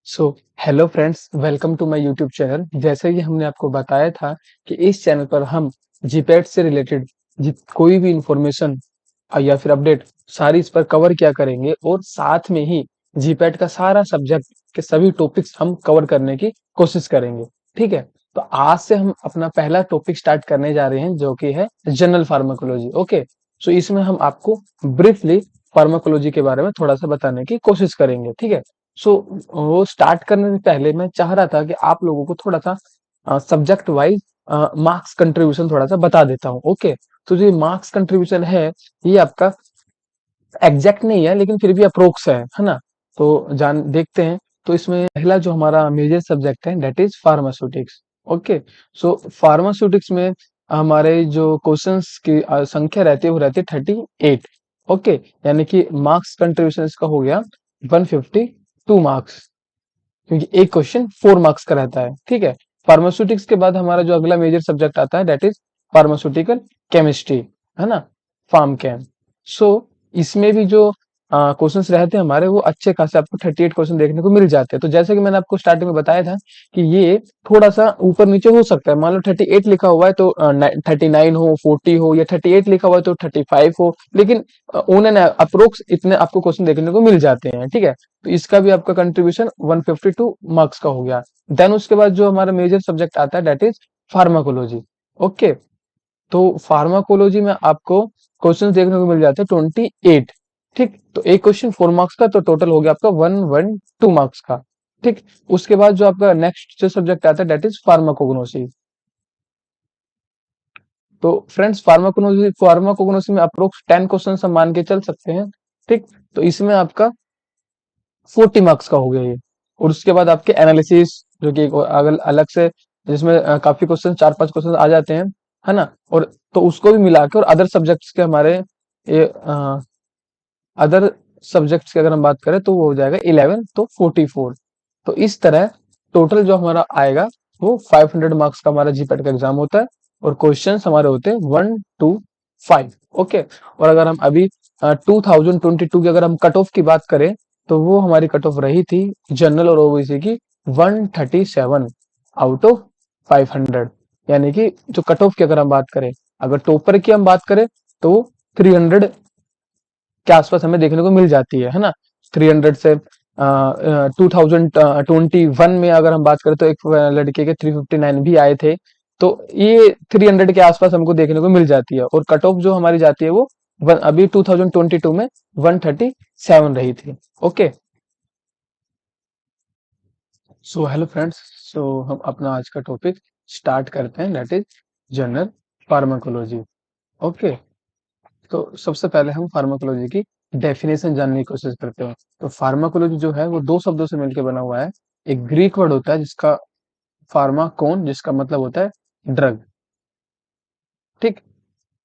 So hello friends, welcome to my YouTube channel. जैसे कि हमने आपको बताया था कि इस चैनल पर हम जीपैट से रिलेटेड कोई भी इंफॉर्मेशन या फिर अपडेट सारी इस पर कवर किया करेंगे और साथ में ही जीपैट का सारा सब्जेक्ट के सभी टॉपिक्स हम कवर करने की कोशिश करेंगे। ठीक है, तो आज से हम अपना पहला टॉपिक स्टार्ट करने जा रहे हैं जो कि है जनरल फार्माकोलॉजी। ओके, सो इसमें हम आपको ब्रीफली फार्माकोलॉजी के बारे में थोड़ा सा बताने की कोशिश करेंगे। ठीक है, सो वो स्टार्ट करने से पहले मैं चाह रहा था कि आप लोगों को थोड़ा सा सब्जेक्ट वाइज मार्क्स कंट्रीब्यूशन थोड़ा सा बता देता हूँ। ओके, तो जो मार्क्स कंट्रीब्यूशन है ये आपका एग्जैक्ट नहीं है लेकिन फिर भी अप्रोक्स है ना। तो जान देखते हैं। तो इसमें पहला जो हमारा मेजर सब्जेक्ट है that is pharmaceutics. Okay, so pharmaceutics में हमारे जो क्वेश्चंस की संख्या रहती है वो रहती है 38। ओके, यानी कि मार्क्स कंट्रीब्यूशन इसका हो गया 152 मार्क्स, क्योंकि एक क्वेश्चन 4 मार्क्स का रहता है। ठीक है, फार्मास्यूटिक्स के बाद हमारा जो अगला मेजर सब्जेक्ट आता है दैट इज फार्मास्यूटिकल केमिस्ट्री, है ना, फार्म केम। सो इसमें भी जो क्वेश्चंस रहते हैं हमारे वो अच्छे खासे आपको 38 क्वेश्चन देखने को मिल जाते हैं। तो जैसे कि मैंने आपको स्टार्टिंग में बताया था कि ये थोड़ा सा ऊपर नीचे हो सकता है। मान लो 38 लिखा हुआ है तो 39 हो, 40 हो, या 38 लिखा हुआ है तो 35 हो, लेकिन ऑन एन अप्रोक्स इतने आपको क्वेश्चन देखने को मिल जाते हैं। ठीक है, तो इसका भी आपका कंट्रीब्यूशन 152 मार्क्स का हो गया। देन उसके बाद जो हमारा मेजर सब्जेक्ट आता है दैट इज फार्माकोलॉजी। ओके, तो फार्माकोलॉजी में आपको क्वेश्चन देखने को मिल जाते हैं 28। ठीक, तो एक क्वेश्चन 4 मार्क्स का, तो टोटल हो गया आपका 112 मार्क्स का। ठीक, उसके बाद जो आपका नेक्स्ट जो सब्जेक्ट आता है दैट इज फार्माकोग्नोसी। तो फ्रेंड्स फार्माकोग्नोसी में अप्रोक्स 10 क्वेश्चन हम मान के चल सकते हैं। ठीक, तो इसमें आपका 40 मार्क्स का हो गया ये। और उसके बाद आपके एनालिसिस जो कि एक अलग से, जिसमें काफी क्वेश्चन, 4-5 क्वेश्चन आ जाते हैं, है ना। और तो उसको भी मिला के और अदर सब्जेक्ट्स के हमारे ये अदर सब्जेक्ट्स की अगर हम बात करें तो वो हो जाएगा 11, तो 44। तो इस तरह टोटल जो हमारा आएगा वो 500 मार्क्स का हमारा जीपैट का एग्जाम होता है। और क्वेश्चंस हमारे होते हैं 1 to 5। ओके, और अगर हम अभी 2022 की अगर हम कट ऑफ की बात करें तो वो हमारी कट ऑफ रही थी जनरल और ओबीसी की 137 आउट ऑफ 500। यानी कि जो कट ऑफ की अगर हम बात करें, अगर टॉपर की हम बात करें तो 300 के आसपास हमें देखने को मिल जाती है ना। 300 से 2021 में अगर हम बात करें तो एक लड़के के 359 भी आए थे। तो ये 300 के आसपास हमको देखने को मिल जाती है। और कट ऑफ जो हमारी जाती है वो अभी 2022 में 137 रही थी। ओके, सो हेलो फ्रेंड्स, सो हम अपना आज का टॉपिक स्टार्ट करते हैं that is general pharmacology. Okay, तो सबसे पहले हम फार्माकोलॉजी की डेफिनेशन जानने की कोशिश करते हैं। तो फार्माकोलॉजी जो है वो दो शब्दों से मिलकर बना हुआ है। एक ग्रीक वर्ड होता है जिसका फार्माकोन, जिसका मतलब होता है ड्रग। ठीक,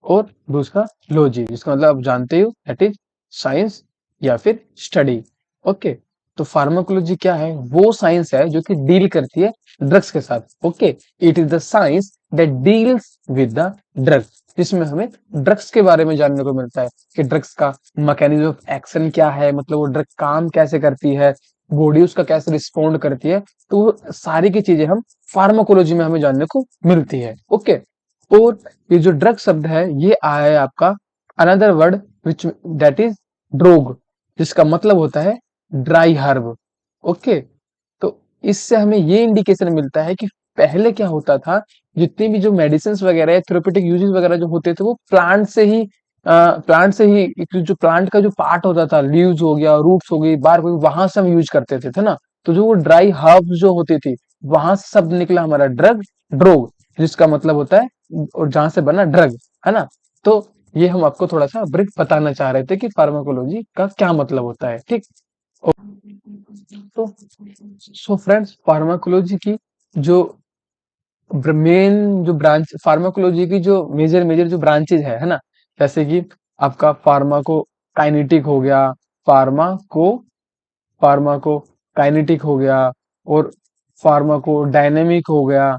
और दूसरा लॉजी जिसका मतलब आप जानते हो दैट इज साइंस या फिर स्टडी। ओके, तो फार्माकोलॉजी क्या है? वो साइंस है जो कि डील करती है ड्रग्स के साथ। Okay, it is the science that deals with the drug, जिसमें हमें ड्रग्स के बारे में जानने को मिलता है कि ड्रग्स का मैकेनिज्म ऑफ एक्शन क्या है, मतलब वो ड्रग काम कैसे करती है, बॉडी उसका कैसे रिस्पॉन्ड करती है। तो वो सारी की चीजें हम फार्माकोलॉजी में हमें जानने को मिलती है। ओके, और ये जो ड्रग शब्द है ये आया है आपका another word which that is drogue, जिसका मतलब होता है ड्राई हर्ब। ओके, तो इससे हमें ये इंडिकेशन मिलता है कि पहले क्या होता था, जितनी भी जो मेडिसिन वगैरह या थेरेप्यूटिक यूजेस वगैरह जो होते थे वो प्लांट से ही जो प्लांट का जो पार्ट होता था, लीव्स हो गया, रूट्स हो गई, बार कोई, वहां से हम यूज करते थे ना। तो जो वो ड्राई हर्ब्स जो होती थी वहां से शब्द निकला हमारा ड्रोग, जिसका मतलब होता है और जहां से बना ड्रग, है ना। तो ये हम आपको थोड़ा सा ब्रीफ बताना चाह रहे थे कि फार्माकोलॉजी का क्या मतलब होता है। ठीक, तो सो फ्रेंड्स फार्माकोलॉजी की जो मेन जो ब्रांच, फार्माकोलॉजी की जो मेजर मेजर जो ब्रांचेज है ना, जैसे कि आपका फार्माको काइनेटिक हो गया, फार्माको फार्माको काइनेटिक हो गया, और फार्माको डायनेमिक हो गया,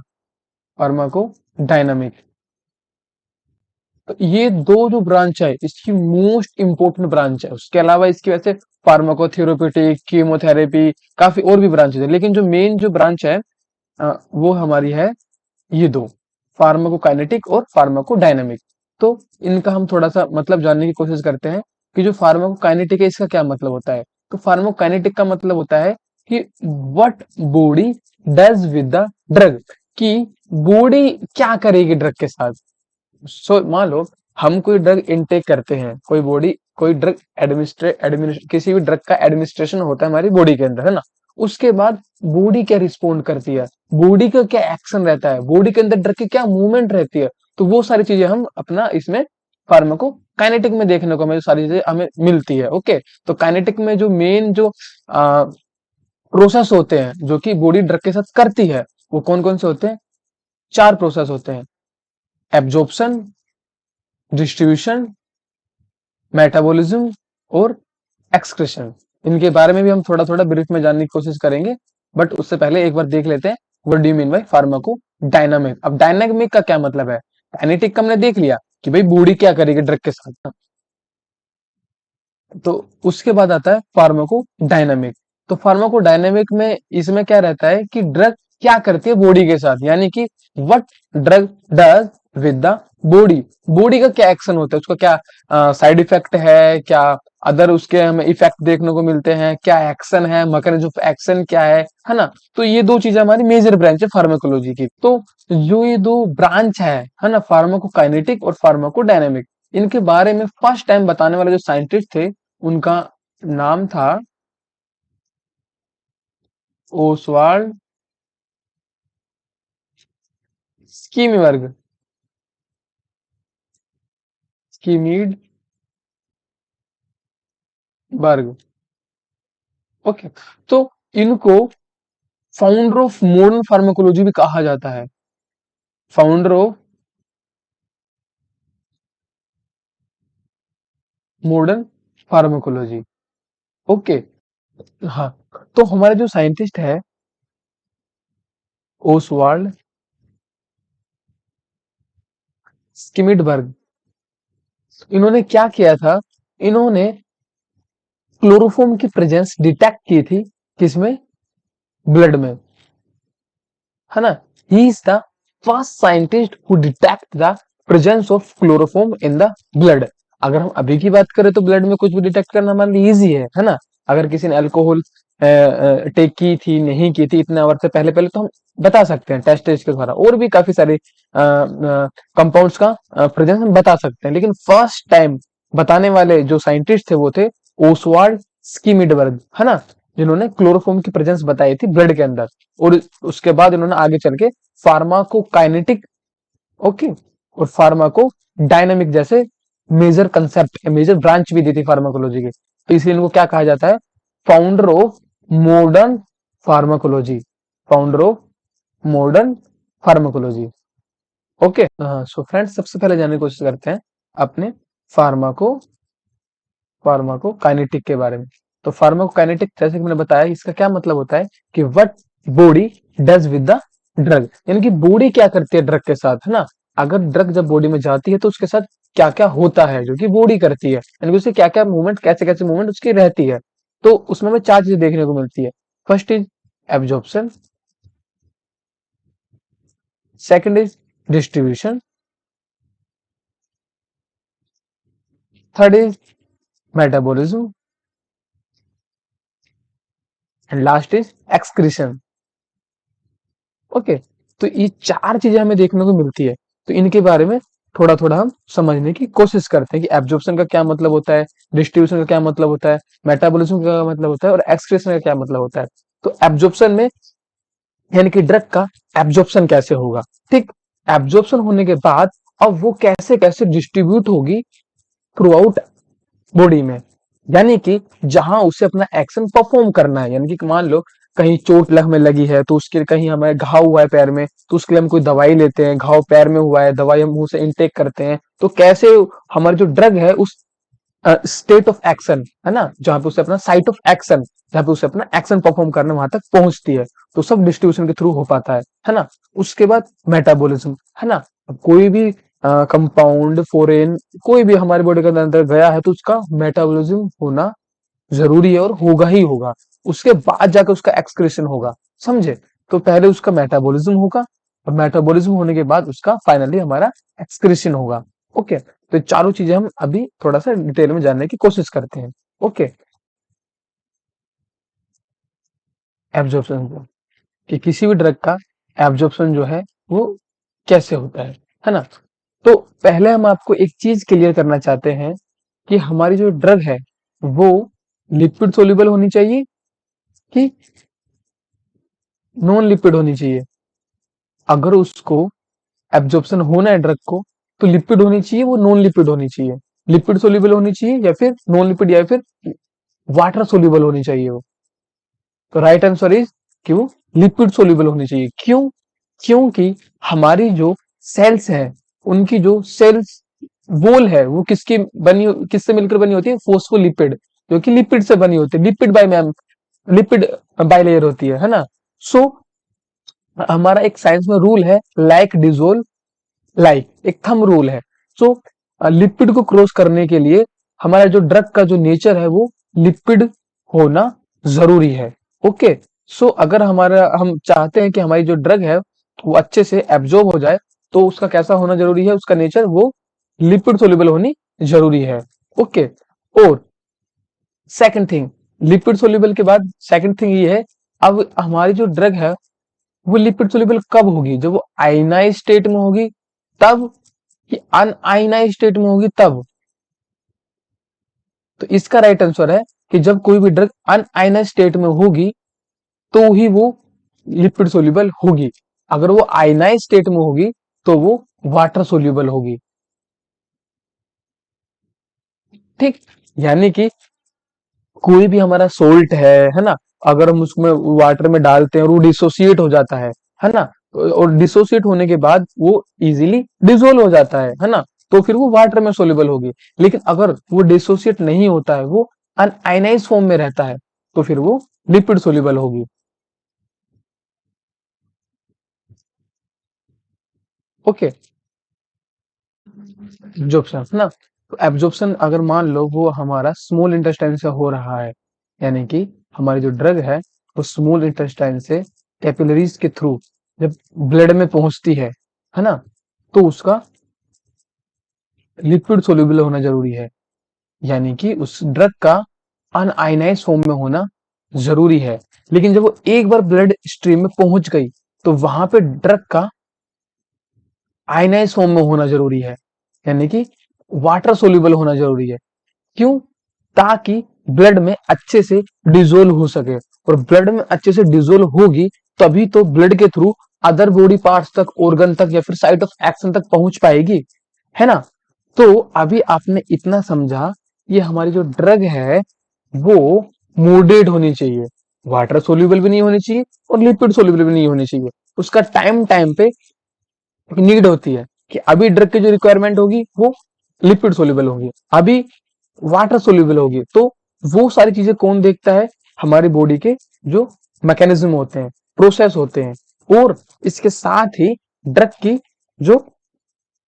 फार्माको डायनामिक। तो ये दो जो ब्रांच है इसकी मोस्ट इंपोर्टेंट ब्रांच है। उसके अलावा इसकी वैसे फार्माकोथेरेप्यूटिक, कीमोथेरेपी, काफी और भी ब्रांचेस है, लेकिन जो मेन जो ब्रांच है वो हमारी है ये दो, फार्माकोकाइनेटिक और फार्माकोडायनामिक। तो इनका हम थोड़ा सा मतलब जानने की कोशिश करते हैं कि जो फार्माकोकाइनेटिक है इसका क्या मतलब होता है। तो फार्माकोकाइनेटिक का मतलब होता है कि what body does with the drug, कि बॉडी क्या करेगी ड्रग के साथ। मान लो हम कोई ड्रग इनटेक करते हैं, कोई ड्रग किसी भी ड्रग का एडमिनिस्ट्रेशन होता है हमारी बॉडी के अंदर, है ना। उसके बाद बॉडी क्या रिस्पोंड करती है, बॉडी का क्या एक्शन रहता है, बॉडी के अंदर ड्रग की क्या मूवमेंट रहती है, तो वो सारी चीजें हम अपना इसमें फार्माको काइनेटिक में देखने को हमें सारी चीजें हमें मिलती है। ओके, तो काइनेटिक में जो मेन जो प्रोसेस होते हैं जो कि बॉडी ड्रग के साथ करती है, वो कौन कौन से होते हैं? चार प्रोसेस होते हैं: एब्जॉर्प्शन, डिस्ट्रीब्यूशन, मेटाबॉलिज्म और एक्सक्रीशन। इनके बारे में भी हम थोड़ा थोड़ा ब्रीफ में जानने की कोशिश करेंगे, बट उससे पहले एक बार देख लेते हैं what do you mean by pharmaco dynamic. अब डायनामिक का क्या मतलब है? काइनेटिक का हमने देख लिया कि भाई बॉडी क्या करेगी ड्रग के साथ, तो उसके बाद आता है फार्माको डायनामिक। तो फार्माको डायनामिक में इसमें क्या रहता है कि ड्रग क्या करती है बॉडी के साथ, यानी कि what drug does with the body, body का क्या एक्शन होता है, उसका क्या साइड इफेक्ट है, क्या अदर उसके हमें इफेक्ट देखने को मिलते हैं, क्या एक्शन है, मैकेनिज्म ऑफ एक्शन क्या है ना। तो ये दो चीजें हमारी मेजर ब्रांच है फार्माकोलॉजी की। तो जो ये दो ब्रांच है ना, फार्माकोकाइनेटिक और फार्माकोडायनामिक, इनके बारे में फर्स्ट टाइम बताने वाले जो साइंटिस्ट थे उनका नाम था ओसवाल्ड स्कीमबर्ग, स्कीमिड बर्ग। ओके, तो इनको फाउंडर ऑफ मॉडर्न फार्माकोलॉजी भी कहा जाता है, founder of modern pharmacology. Okay, हाँ, तो हमारे जो साइंटिस्ट है ओसवाल्ड स्किमिडबर्ग, इन्होंने क्या किया था, इन्होंने क्लोरोफॉर्म की प्रेजेंस डिटेक्ट की थी, किसमें? ब्लड में, है ना। He is the first scientist who detect the presence of chloroform in the blood. अगर हम अभी की बात करें तो ब्लड में कुछ भी डिटेक्ट करना हमारे लिए इजी है ना। अगर किसी ने अल्कोहल टेक की थी, नहीं की थी इतने आवर से पहले पहले, तो हम बता सकते हैं टेस्ट के द्वारा, और भी काफी सारे कंपाउंड्स का प्रेजेंस हम बता सकते हैं। लेकिन फर्स्ट टाइम बताने वाले जो साइंटिस्ट थे वो थे ओसवाल्ड स्कीमिडबर्ग, है ना, जिन्होंने क्लोरोफॉर्म की प्रेजेंस बताई थी ब्लड के अंदर। और उसके बाद इन्होंने आगे चल के फार्माकोकाइनेटिक, ओके, और फार्माको डायनामिक जैसे मेजर कंसेप्ट, मेजर ब्रांच भी दी थी फार्माकोलॉजी के। तो इसलिए इनको क्या कहा जाता है? Founder of modern pharmacology, founder of modern pharmacology. Okay, so friends, सबसे पहले जानने की कोशिश करते हैं अपने फार्माको फार्माकोकाइनेटिक के बारे में। तो फार्माकोकाइनेटिक जैसे कि मैंने बताया, इसका क्या मतलब होता है कि what body does with the drug, यानी कि बॉडी क्या करती है ड्रग के साथ, है ना। अगर ड्रग जब बॉडी में जाती है तो उसके साथ क्या क्या होता है जो कि बॉडी करती है, यानी कि उसकी क्या क्या मूवमेंट, कैसे कैसे मूवमेंट उसकी रहती है। तो उसमें हमें चार चीजें देखने को मिलती है। First is absorption, second is distribution, third is metabolism, and last is excretion. Okay, तो ये चार चीजें हमें देखने को मिलती है। तो इनके बारे में थोड़ा थोड़ा हम समझने की कोशिश करते हैं कि एब्जॉर्प्शन का क्या मतलब होता है, डिस्ट्रीब्यूशन का क्या मतलब होता है, मेटाबॉलिज्म का क्या मतलब होता है, और एक्सक्रीशन का क्या मतलब होता है। तो एब्जॉर्प्शन में यानी कि ड्रग का एब्जॉर्प्शन कैसे होगा, ठीक। एब्जॉर्प्शन होने के बाद अब वो कैसे कैसे डिस्ट्रीब्यूट होगी थ्रू आउट बॉडी में, यानी कि जहां उसे अपना एक्शन परफॉर्म करना है। यानी कि मान लो कहीं चोट में लगी है, तो उसके कहीं हमें घाव हुआ है पैर में, तो उसके लिए हम कोई दवाई लेते हैं, घाव पैर में हुआ है, दवाई हम मुंह से इनटेक करते हैं। तो कैसे हमारी जो ड्रग है उस स्टेट ऑफ एक्शन, है ना, जहां पे उसे अपना साइट ऑफ एक्शन, जहां पे उसे अपना एक्शन परफॉर्म करने वहां तक पहुंचती है, तो सब डिस्ट्रीब्यूशन के थ्रू हो पाता है ना। उसके बाद मेटाबॉलिज्म, है ना। अब कोई भी कंपाउंड फॉरेन कोई भी हमारे बॉडी के अंदर गया है तो उसका मेटाबॉलिज्म होना जरूरी है और होगा ही होगा। उसके बाद जाकर उसका एक्सक्रीशन होगा, समझे? तो पहले उसका मेटाबॉलिज्म होगा और मेटाबॉलिज्म होने के बाद उसका फाइनली हमारा एक्सक्रीशन होगा। ओके, तो ये चारों चीजें हम अभी थोड़ा सा डिटेल में जानने की कोशिश करते हैं। ओके, एब्जॉर्प्शन कि किसी भी ड्रग का एब्जॉर्प्शन जो है वो कैसे होता है ना? तो पहले हम आपको एक चीज क्लियर करना चाहते हैं कि हमारी जो ड्रग है वो लिपिड सोल्यूबल होनी चाहिए कि नॉन लिपिड होनी चाहिए। अगर उसको एब्जॉर्प्शन होना है ड्रग को तो लिपिड होनी चाहिए, वो नॉन लिपिड होनी चाहिए। लिपिड सोल्यूबल होनी चाहिए या फिर नॉन लिपिड या फिर वाटर सोल्यूबल होनी चाहिए वो। तो राइट आंसर इज कि वो लिपिड सोल्यूबल होनी चाहिए। क्यों? क्योंकि हमारी जो सेल्स है उनकी जो सेल्स वॉल है वो किससे मिलकर बनी होती है? फोस्फोलिपिड, जो कि लिपिड से बनी होती है। लिपिड बाइलेयर होती है ना? सो हमारा एक साइंस में रूल है, लाइक डिजोल्व लाइक, एक थंब रूल है। सो लिपिड को क्रॉस करने के लिए हमारा जो ड्रग का जो नेचर है वो लिपिड होना जरूरी है। ओके, सो अगर हमारा हम चाहते हैं कि हमारी जो ड्रग है वो अच्छे से एब्जॉर्ब हो जाए तो उसका कैसा होना जरूरी है? उसका नेचर वो लिपिड सोल्यूबल होनी जरूरी है। ओके, और सेकंड थिंग, लिपिड सोल्यूबल के बाद सेकंड थिंग ये है, अब हमारी जो ड्रग है वो लिपिड सोल्यूबल कब होगी? जब वो आयनाइज स्टेट में होगी तब, कि अनआयनाइज स्टेट में होगी तब? तो इसका राइट आंसर है कि जब कोई भी ड्रग अनआयनाइज स्टेट में होगी तो ही वो लिपिड सोल्यूबल होगी। अगर वो आयनाइज स्टेट में होगी तो वो वाटर सोल्यूबल होगी। ठीक, यानी कि कोई भी हमारा सोल्ट है ना? अगर हम उसमें वाटर में डालते हैं और वो डिसोसिएट हो जाता है ना? और डिसोसिएट होने के बाद वो इजीली डिसोल्व हो जाता है ना? तो फिर वो वाटर में सोल्यूबल होगी। लेकिन अगर वो डिसोसिएट नहीं होता है, वो अनआयनाइज फॉर्म में रहता है, तो फिर वो लिपिड सोल्यूबल होगी। ओके, एब्जॉर्प्शन ना, तो एब्जॉर्प्शन अगर मान लो वो हमारा स्मॉल इंटेस्टाइन से हो रहा है, यानी कि हमारी जो ड्रग है वो स्मॉल इंटेस्टाइन से कैपिलरीज के थ्रू जब ब्लड में पहुंचती है ना? तो उसका लिक्विड सोल्यूबल होना जरूरी है, यानी कि उस ड्रग का अनआयनाइज फॉर्म में होना जरूरी है। लेकिन जब वो एक बार ब्लड स्ट्रीम में पहुंच गई तो वहां पे ड्रग का आयनाइज फॉर्म में होना जरूरी है, यानी कि वाटर सोल्यूबल होना जरूरी है। क्यों? ताकि ब्लड में अच्छे से डिजोल्व हो सके, और ब्लड में अच्छे से डिजोल्व होगी तभी तो ब्लड के थ्रू अदर बॉडी पार्ट्स तक, ऑर्गन तक या फिर साइट ऑफ एक्शन तक पहुंच पाएगी, है ना? तो अभी आपने इतना समझा, ये हमारी जो ड्रग है वो मोडेड होनी चाहिए, वाटर सोल्यूबल भी नहीं होनी चाहिए और लिपिड सोल्यूबल भी नहीं होनी चाहिए। उसका टाइम टाइम पे नीड होती है कि अभी ड्रग की जो रिक्वायरमेंट होगी वो लिपिड सोल्यूबल होगी, अभी वाटर सोल्यूबल होगी। तो वो सारी चीजें कौन देखता है? हमारी बॉडी के जो मैकेनिज्म होते हैं, प्रोसेस होते हैं, और इसके साथ ही ड्रग की जो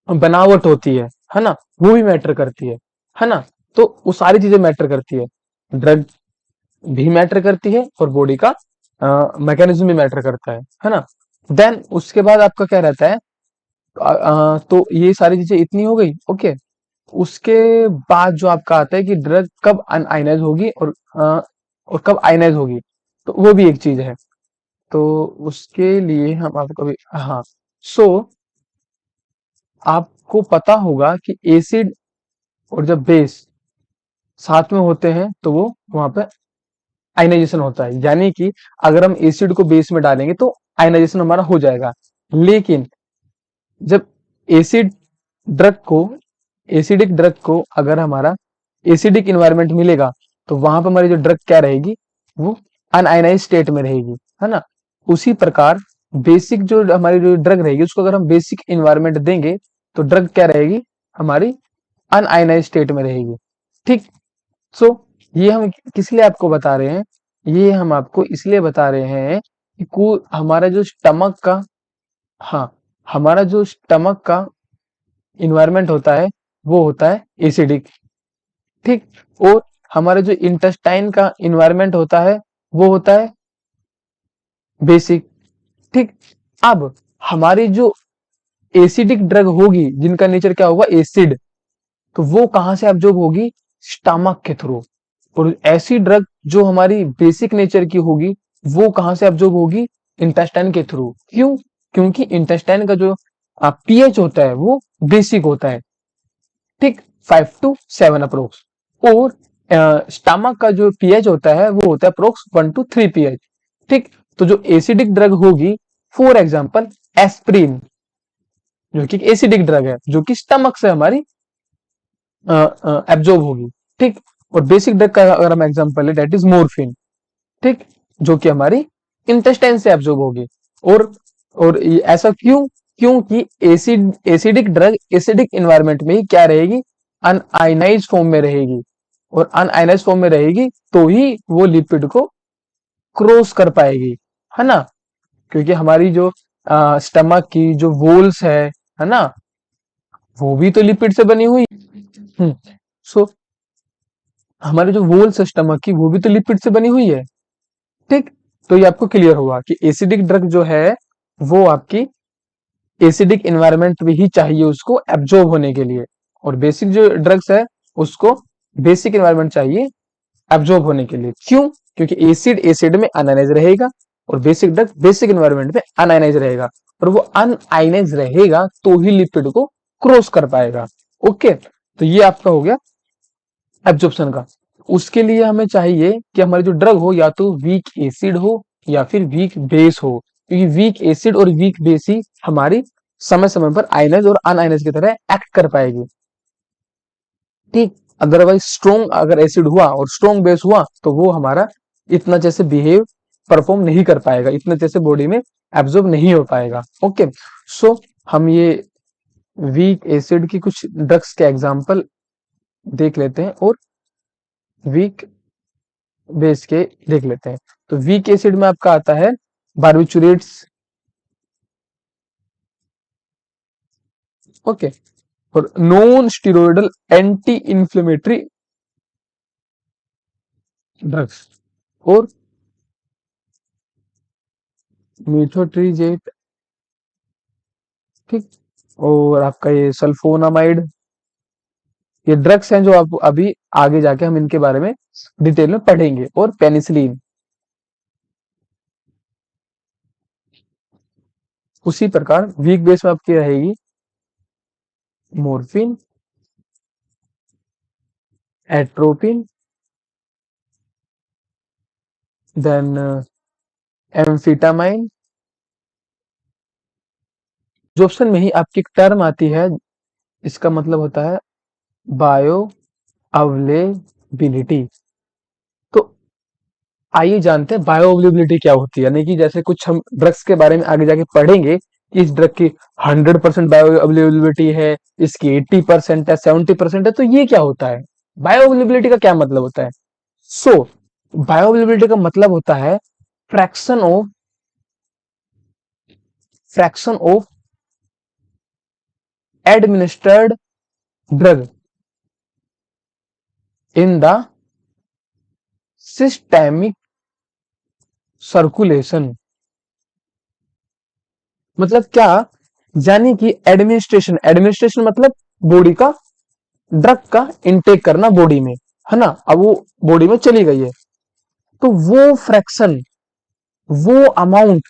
बनावट होती है ना, वो भी मैटर करती है ना? तो वो सारी चीजें मैटर करती है, ड्रग भी मैटर करती है और बॉडी का मैकेनिज्म भी मैटर करता है ना? देन उसके बाद आपका क्या रहता है? तो ये सारी चीजें इतनी हो गई। ओके, उसके बाद जो आपका आता है कि ड्रग कब अनआयनाइज होगी और कब आयनाइज होगी, तो वो भी एक चीज है। तो उसके लिए हम आपको भी, हाँ, सो आपको पता होगा कि एसिड और जब बेस साथ में होते हैं तो वो वहां पे आयनाइजेशन होता है, यानी कि अगर हम एसिड को बेस में डालेंगे तो आयनाइजेशन हमारा हो जाएगा। लेकिन जब एसिड ड्रग को एसिडिक ड्रग को अगर हमारा एसिडिक इन्वायरमेंट मिलेगा तो वहां पर हमारी जो ड्रग क्या रहेगी? वो अनआयनाइज स्टेट में रहेगी, है ना? उसी प्रकार बेसिक जो हमारी जो ड्रग रहेगी उसको अगर हम बेसिक इन्वायरमेंट देंगे तो ड्रग क्या रहेगी? हमारी अनआयनाइज स्टेट में रहेगी। ठीक, सो ये हम किस लिए आपको बता रहे हैं? ये हम आपको इसलिए बता रहे हैं कि हमारा जो स्टमक का, हाँ, हमारा जो स्टमक का इन्वायरमेंट होता है वो होता है एसिडिक, ठीक। और हमारे जो इंटेस्टाइन का इन्वायरमेंट होता है वो होता है बेसिक, ठीक। अब हमारी जो एसिडिक ड्रग होगी जिनका नेचर क्या होगा एसिड, तो वो कहां से एब्जॉर्ब होगी स्टमक के थ्रू। और ऐसी ड्रग जो हमारी बेसिक नेचर की होगी वो कहां से एब्जॉर्ब होगी इंटेस्टाइन के थ्रू। क्यों? क्योंकि इंटेस्टाइन का जो पीएच होता है वो बेसिक होता है, ठीक, 5 to 7 अप्रोक्स। और स्टमक का जो पीएच होता है वो होता है अप्रोक्स 1 to 3 पीएच, ठीक। तो जो एसिडिक ड्रग होगी, फॉर एग्जाम्पल एस्प्रिन, जो कि एसिडिक ड्रग है जो कि स्टमक से हमारी एब्जॉर्ब होगी, ठीक। और बेसिक ड्रग का अगर हम एग्जांपल है दैट इज मोर्फिन, ठीक, जो कि हमारी इंटेस्टाइन से एब्जॉर्ब होगी। और ऐसा क्यों? क्योंकि एसिडिक ड्रग एसिडिक एनवायरनमेंट में ही क्या रहेगी अनआयनाइज फॉर्म में रहेगी, और अनआयनाइज फॉर्म में रहेगी तो ही वो लिपिड को क्रॉस कर पाएगी, है ना। क्योंकि हमारी जो स्टमक की जो वोल्स है ना, वो भी तो लिपिड से बनी हुई। सो हमारे जो वोल स्टमक की वो भी तो लिपिड से बनी हुई है, ठीक। तो ये आपको क्लियर हुआ कि एसिडिक ड्रग जो है वो आपकी एसिडिक एनवायरनमेंट में ही चाहिए उसको एब्जॉर्ब होने के लिए, और बेसिक जो ड्रग्स है उसको बेसिक एनवायरनमेंट चाहिए एब्जॉर्ब होने के लिए। क्यों? क्योंकि एसिड एसिड में अनआयनाइज रहेगा और बेसिक ड्रग बेसिक एनवायरनमेंट में अनआयनाइज रहेगा, और वो अनआयनाइज रहेगा तो ही लिपिड को क्रॉस कर पाएगा। ओके, तो ये आपका हो गया एब्जॉर्प्शन का। उसके लिए हमें चाहिए कि हमारी जो ड्रग हो या तो वीक एसिड हो या फिर वीक बेस हो, क्योंकि वीक एसिड और वीक बेस ही हमारी समय समय पर आयनाइज और अनआयनाइज की तरह एक्ट कर पाएगी, ठीक। अदरवाइज स्ट्रॉन्ग अगर एसिड हुआ और स्ट्रॉन्ग बेस हुआ तो वो हमारा इतना जैसे बिहेव परफॉर्म नहीं कर पाएगा, इतना जैसे बॉडी में एब्जॉर्ब नहीं हो पाएगा। ओके, सो हम ये वीक एसिड की कुछ ड्रग्स के एग्जांपल देख लेते हैं और वीक बेस के देख लेते हैं। तो वीक एसिड में आपका आता है बार्बिचुरेट्स, ओके, और non steroidal anti inflammatory drugs, और मीथोट्रीजेट, ठीक। और आपका ये सल्फोनामाइड, ये ड्रग्स हैं जो आप अभी आगे जाके हम इनके बारे में डिटेल में पढ़ेंगे। और पेनिसिलिन, उसी प्रकार वीक बेस में आपकी रहेगी मोर्फिन, एट्रोपिन, देन एम्फिटामाइन। जो ऑप्शन में ही आपकी एक टर्म आती है, इसका मतलब होता है बायो अवेलेबिलिटी। तो आइए जानते हैं बायो अवेलेबिलिटी क्या होती है, यानी कि जैसे कुछ हम ड्रग्स के बारे में आगे जाके पढ़ेंगे कि इस ड्रग की 100% बायो अवेलेबिलिटी है, इसकी 80% है, 70% है, तो ये क्या होता है? बायो अवेलेबिलिटी का क्या मतलब होता है? सो बायो अवेलेबिलिटी का मतलब होता है fraction of fraction of administered drug in the systemic circulation. मतलब क्या? यानी कि एडमिनिस्ट्रेशन, एडमिनिस्ट्रेशन मतलब बॉडी का ड्रग का इनटेक करना बॉडी में, है ना। अब वो बॉडी में चली गई है, तो वो फ्रैक्शन, वो अमाउंट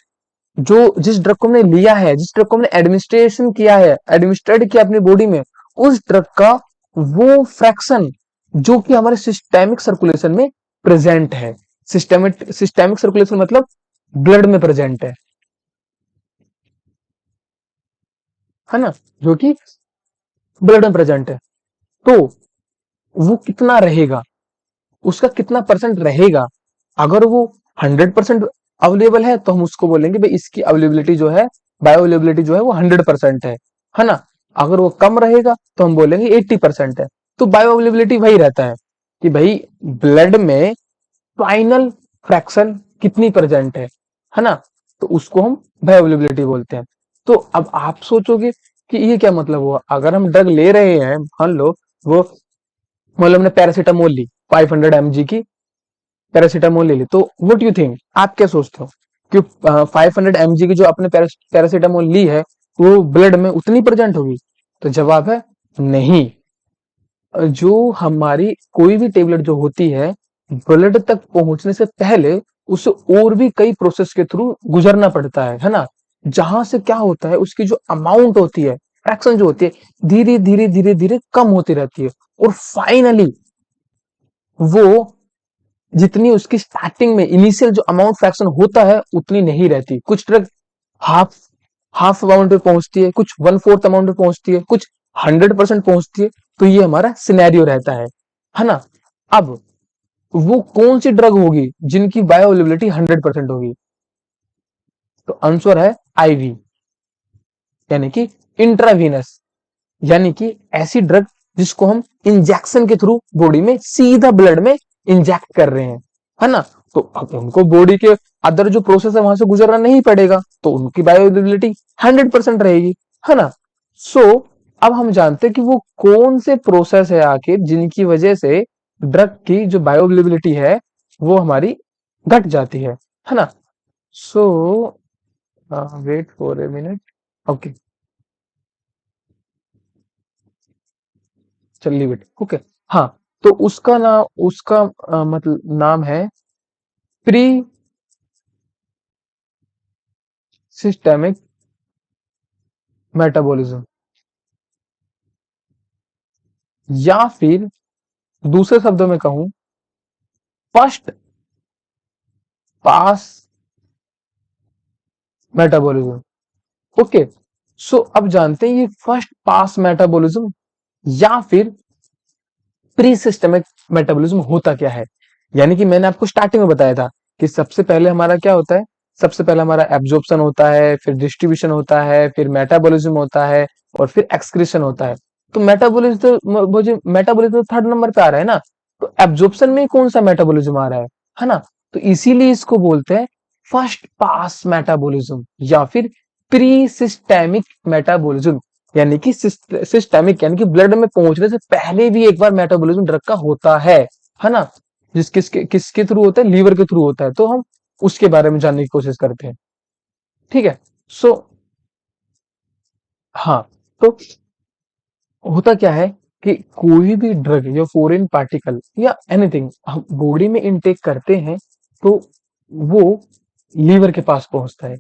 जो जिस ड्रग को हमने लिया है, जिस ड्रग को हमने एडमिनिस्ट्रेशन किया है, एडमिनिस्ट्रेट किया अपनी बॉडी में, उस ड्रग का वो फ्रैक्शन जो कि हमारे सिस्टेमिक सर्कुलेशन में प्रेजेंट है। सिस्टेमिक सर्कुलेशन मतलब ब्लड में प्रेजेंट है ना, जो कि ब्लड में प्रेजेंट है, तो वो कितना रहेगा, उसका कितना परसेंट रहेगा। अगर वो 100% अवेलेबल है तो हम उसको बोलेंगे भाई इसकी अवेलेबिलिटी जो है, बायो अवेलेबिलिटी जो है वो 100% है ना। अगर वो कम रहेगा तो हम बोलेंगे 80% है। तो बायो अवेलेबिलिटी वही रहता है कि भाई ब्लड में फाइनल फ्रैक्शन कितनी प्रेजेंट है ना। तो उसको हम बायो अवेलेबिलिटी बोलते हैं। तो अब आप सोचोगे कि ये क्या मतलब हुआ, अगर हम ड्रग ले रहे हैं, मान लो वो, मान लो हमने पैरासीटामोल ली, 500 mg की पैरासीटामोल ले ली, तो व्हाट यू थिंक, आप क्या सोचते हो कि 500 mg की जो आपने पैरासीटामोल ली है वो ब्लड में उतनी प्रेजेंट होगी? तो जवाब है नहीं। जो हमारी कोई भी टेबलेट जो होती है, ब्लड तक पहुंचने से पहले उसे और भी कई प्रोसेस के थ्रू गुजरना पड़ता है ना। जहां से क्या होता है, उसकी जो अमाउंट होती है, फ्रैक्शन जो होती है, धीरे धीरे धीरे धीरे कम होती रहती है, और फाइनली वो जितनी उसकी स्टार्टिंग में इनिशियल जो अमाउंट फ्रैक्शन होता है उतनी नहीं रहती। कुछ ड्रग हाफ हाफ अमाउंट पे पहुंचती है, कुछ 1/4 अमाउंट पे पहुंचती है, कुछ 100% पहुंचती है। तो ये हमारा सिनेरियो रहता है ना। अब वो कौन सी ड्रग होगी जिनकी बायोअवेलेबिलिटी 100% होगी? तो आंसर है आईवी, यानी कि इंट्रावीनस, यानी कि ऐसी ड्रग जिसको हम इंजेक्शन के थ्रू बॉडी में सीधा ब्लड में इंजेक्ट कर रहे हैं, है ना। तो अब उनको बॉडी के अदर जो प्रोसेस है वहां से गुजरना नहीं पड़ेगा, तो उनकी बायोअवेलेबिलिटी 100% रहेगी, है ना। सो अब हम जानते हैं कि वो कौन से प्रोसेस है आखिर जिनकी वजह से ड्रग की जो बायोअवेलेबिलिटी है वो हमारी घट जाती है ना। So wait for a minute. Okay, चलिए बेटा, ओके। हाँ, तो उसका नाम, उसका मतलब नाम है प्री सिस्टेमिक मेटाबॉलिज्म, या फिर दूसरे शब्दों में कहूं, फर्स्ट पास मेटाबॉलिज्म। ओके, सो अब जानते हैं ये फर्स्ट पास मेटाबॉलिज्म या फिर प्री सिस्टमिक मेटाबॉलिज्म होता क्या है। यानी कि मैंने आपको स्टार्टिंग में बताया था कि सबसे पहले हमारा क्या होता है, सबसे पहले हमारा एब्जॉर्प्शन होता है, फिर डिस्ट्रीब्यूशन होता है, फिर मेटाबॉलिज्म होता है, और फिर एक्सक्रीशन होता है। तो मेटाबॉलिज्म तो वो जो मेटाबॉलिज्म थर्ड नंबर पे आ रहा है ना, तो एब्जॉर्प्शन में कौन सा मेटाबॉलिज्म आ रहा है ना। तो इसीलिए इसको बोलते हैं फर्स्ट पास मेटाबॉलिज्म या फिर प्री सिस्टेमिक मेटाबॉलिज्म, यानी कि सिस्टेमिक, यानी कि ब्लड में पहुंचने से पहले भी एक बार मेटाबॉलिज्म ड्रग का होता है ना। जिस किसके किसके थ्रू होता है, लीवर के थ्रू होता है, तो हम उसके बारे में जानने की कोशिश करते हैं। ठीक है। सो हाँ, तो होता क्या है कि कोई भी ड्रग या फॉरेन पार्टिकल या एनीथिंग हम बॉडी में इनटेक करते हैं, तो वो लीवर के पास पहुंचता है।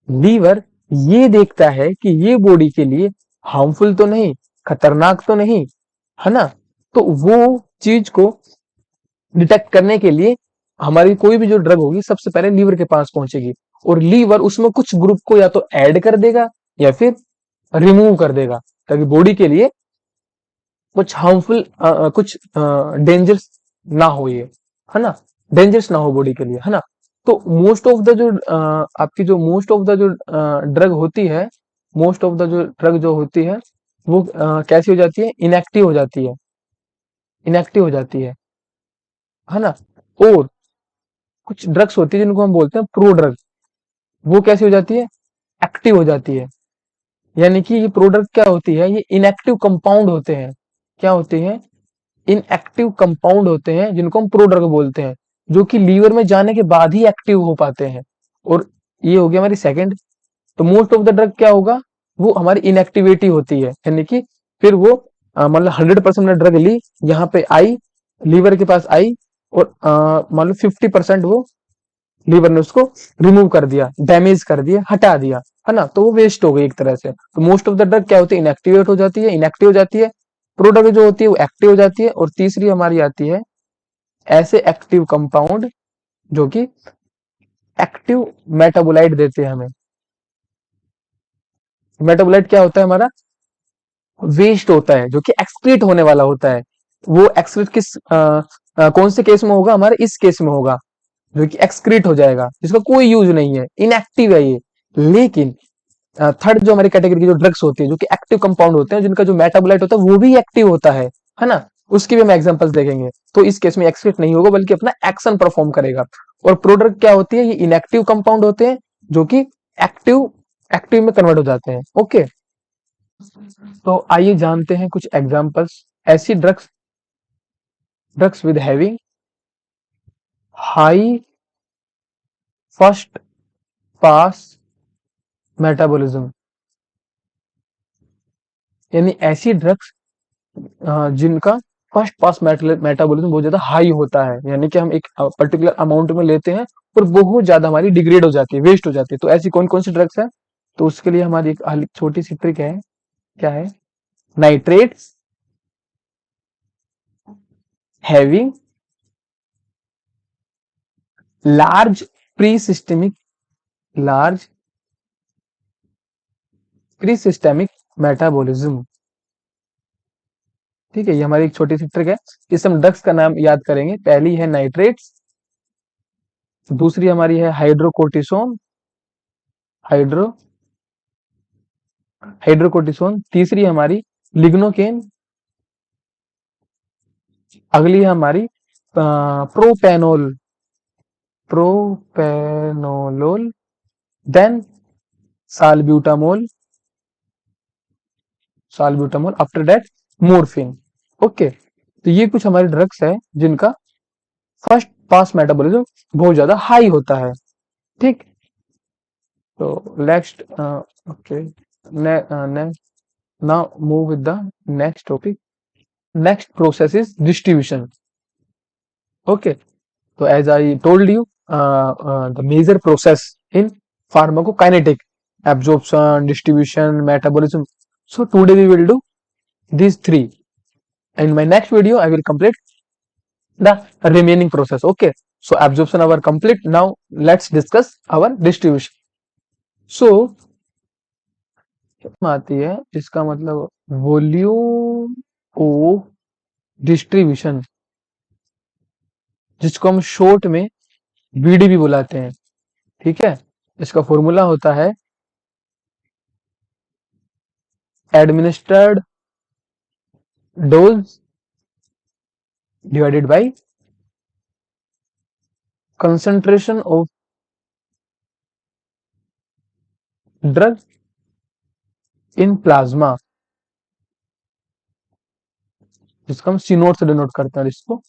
लीवर ये देखता है कि ये बॉडी के लिए हार्मफुल तो नहीं, खतरनाक तो नहीं, है ना। तो वो चीज को डिटेक्ट करने के लिए हमारी कोई भी जो ड्रग होगी सबसे पहले लीवर के पास पहुंचेगी, और लीवर उसमें कुछ ग्रुप को या तो ऐड कर देगा या फिर रिमूव कर देगा, ताकि बॉडी के लिए कुछ हार्मफुल, कुछ डेंजरस ना हो ये, है ना, डेंजरस ना हो बॉडी के लिए, है ना। तो मोस्ट ऑफ द जो आपकी जो मोस्ट ऑफ द जो ड्रग होती है, मोस्ट ऑफ द जो ड्रग जो होती है वो कैसी हो जाती है, इनएक्टिव हो जाती है, इनएक्टिव हो जाती है ना। और कुछ ड्रग्स होती है जिनको हम बोलते हैं प्रो ड्रग, वो कैसी हो जाती है, एक्टिव हो जाती है। यानी कि ये प्रोडक्ट क्या होती है, ये इनएक्टिव कंपाउंड होते हैं। क्या होते हैं, इनएक्टिव कंपाउंड होते हैं जिनको हम प्रोड्रग बोलते हैं, जो कि लीवर में जाने के बाद ही एक्टिव हो पाते हैं। और ये हो गया हमारी सेकंड। तो मोस्ट ऑफ द ड्रग क्या होगा, वो हमारी इनएक्टिविटी होती है, यानी कि फिर वो मतलब 100% ड्रग ली, यहाँ पे आई, लीवर के पास आई, और मान लो 50% वो लीवर ने उसको रिमूव कर दिया, डैमेज कर दिया, हटा दिया, है ना। तो वो वेस्ट हो गई एक तरह से। तो मोस्ट ऑफ द ड्रग क्या होती है, इनएक्टिवेट हो जाती है, इनएक्टिव हो जाती है। प्रोडक्ट जो होती है वो एक्टिव हो जाती है। और तीसरी हमारी आती है ऐसे एक्टिव कंपाउंड जो कि एक्टिव मेटाबोलाइट देते हैं हमें। मेटाबोलाइट क्या होता है हमारा, वेस्ट होता है जो कि एक्सक्रीट होने वाला होता है। वो एक्सक्रीट किस कौन से केस में होगा, हमारे इस केस में होगा, जो कि एक्सक्रीट हो जाएगा, जिसका कोई यूज नहीं है, इनएक्टिव है ये। लेकिन थर्ड जो हमारी कैटेगरी की जो ड्रग्स होती है जो कि एक्टिव कंपाउंड होते हैं, जिनका जो मेटाबोलाइट होता है वो भी एक्टिव होता है ना। उसकी भी हम एग्जांपल्स देखेंगे। तो इस केस में एक्सक्रीट नहीं होगा बल्कि अपना एक्शन परफॉर्म करेगा। और प्रोडक्ट क्या होती है, ये इनएक्टिव कंपाउंड होते हैं जो कि एक्टिव एक्टिव में कन्वर्ट हो जाते हैं। ओके, तो आइए जानते हैं कुछ एग्जांपल्स ऐसी drugs with having high first pass metabolism, यानी ऐसी ड्रग्स जिनका फर्स्ट पास मेटाबॉलिज्म बहुत ज्यादा हाई होता है, यानी कि हम एक पर्टिकुलर अमाउंट में लेते हैं और बहुत ज्यादा हमारी डिग्रेड हो जाती है, वेस्ट हो जाती है। तो ऐसी कौन कौन सी ड्रग्स है? तो उसके लिए हमारी एक छोटी सी ट्रिक है। क्या है? Nitrates having large pre systemic large pre systemic metabolism. ठीक है, ये हमारी एक छोटी सी ट्रिक है। इस हम ड्रग्स का नाम याद करेंगे। पहली है नाइट्रेट्स, दूसरी हमारी है हाइड्रोकोर्टिसोन हाइड्रो हाइड्रोकोर्टिसोन, तीसरी हमारी लिग्नोकेन, अगली है हमारी propanol propranolol, then salbutamol salbutamol, after that morphine. Okay, तो ये कुछ हमारी ड्रग्स है जिनका फर्स्ट पास मेटाबॉलिज्म बहुत ज्यादा हाई होता है। ठीक, तो next okay, now move with the next topic. Next process is distribution. Okay, so as I told you, the major process in pharmacokinetic, absorption, distribution, metabolism. So today we will do these three. In my next video, I will complete the remaining process. Okay. So absorption our complete. Now let's discuss our distribution. So आती है इसका मतलब volume of distribution, जिसको हम short में VD भी बुलाते हैं। ठीक है, इसका फॉर्मूला होता है administered dose divided by concentration of drug in plasma, जिसको हम सी नोट से डिनोट करते हैं, इसको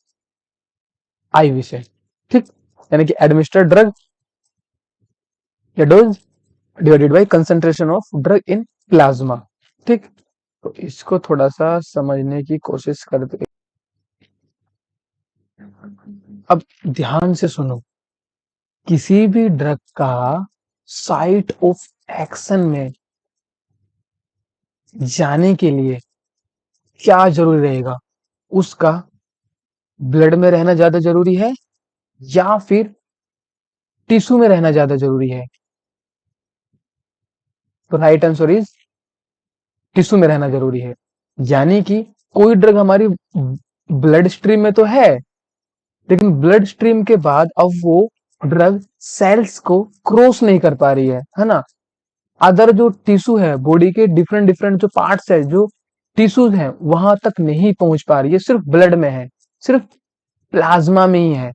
आईवी से। ठीक, यानी कि एडमिनिस्टर्ड ड्रग या dose divided by concentration of drug in plasma. ठीक, तो इसको थोड़ा सा समझने की कोशिश करते हैं। अब ध्यान से सुनो, किसी भी ड्रग का साइट ऑफ एक्शन में जाने के लिए क्या जरूरी रहेगा? उसका ब्लड में रहना ज्यादा जरूरी है या फिर टिश्यू में रहना ज्यादा जरूरी है? तो राइट आंसर इज टिश्यू में रहना जरूरी है। यानी कि कोई ड्रग हमारी ब्लड स्ट्रीम में तो है, लेकिन ब्लड स्ट्रीम के बाद अब वो ड्रग सेल्स को क्रॉस नहीं कर पा रही है ना। अदर जो टिश्यू है, बॉडी के डिफरेंट डिफरेंट जो पार्ट्स है, जो टिश्यूज हैं, वहां तक नहीं पहुंच पा रही है, सिर्फ ब्लड में है, सिर्फ प्लाज्मा में ही है।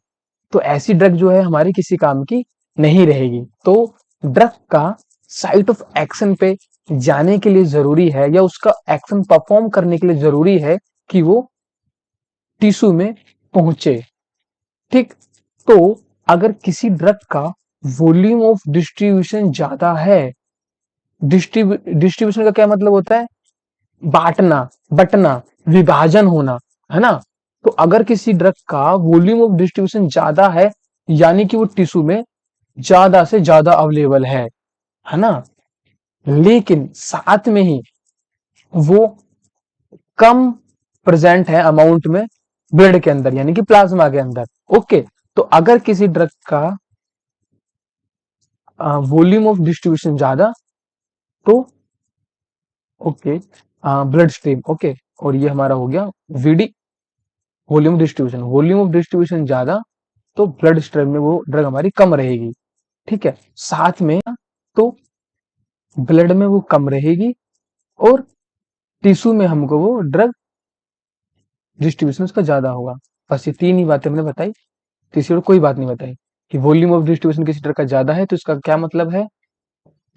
तो ऐसी ड्रग जो है हमारी किसी काम की नहीं रहेगी। तो ड्रग का साइट ऑफ एक्शन पे जाने के लिए जरूरी है, या उसका एक्शन परफॉर्म करने के लिए जरूरी है कि वो टिश्यू में पहुंचे। ठीक, तो अगर किसी ड्रग का वॉल्यूम ऑफ डिस्ट्रीब्यूशन ज्यादा है, डिस्ट्रीब्यूशन का क्या मतलब होता है? बांटना, बटना, विभाजन होना, है ना। तो अगर किसी ड्रग का वॉल्यूम ऑफ डिस्ट्रीब्यूशन ज्यादा है, यानी कि वो टिश्यू में ज्यादा से ज्यादा अवेलेबल है ना, लेकिन साथ में ही वो कम प्रेजेंट है अमाउंट में ब्लड के अंदर, यानी कि प्लाज्मा के अंदर। ओके, तो अगर किसी ड्रग का वॉल्यूम ऑफ डिस्ट्रीब्यूशन ज्यादा, तो ओके, ब्लड स्ट्रीम। ओके, और ये हमारा हो गया VD, volume distribution. Volume of distribution ज्यादा तो ब्लड स्ट्रीम में वो ड्रग हमारी कम रहेगी। ठीक है, साथ में तो ब्लड में वो कम रहेगी और टिश्यू में हमको वो ड्रग डिस्ट्रीब्यूशन उसका ज्यादा होगा। बस ये तीन ही बातें मैंने बताई, तीसरी और कोई बात नहीं बताई। कि वॉल्यूम ऑफ डिस्ट्रीब्यूशन किसी ड्रग का ज्यादा है तो इसका क्या मतलब है?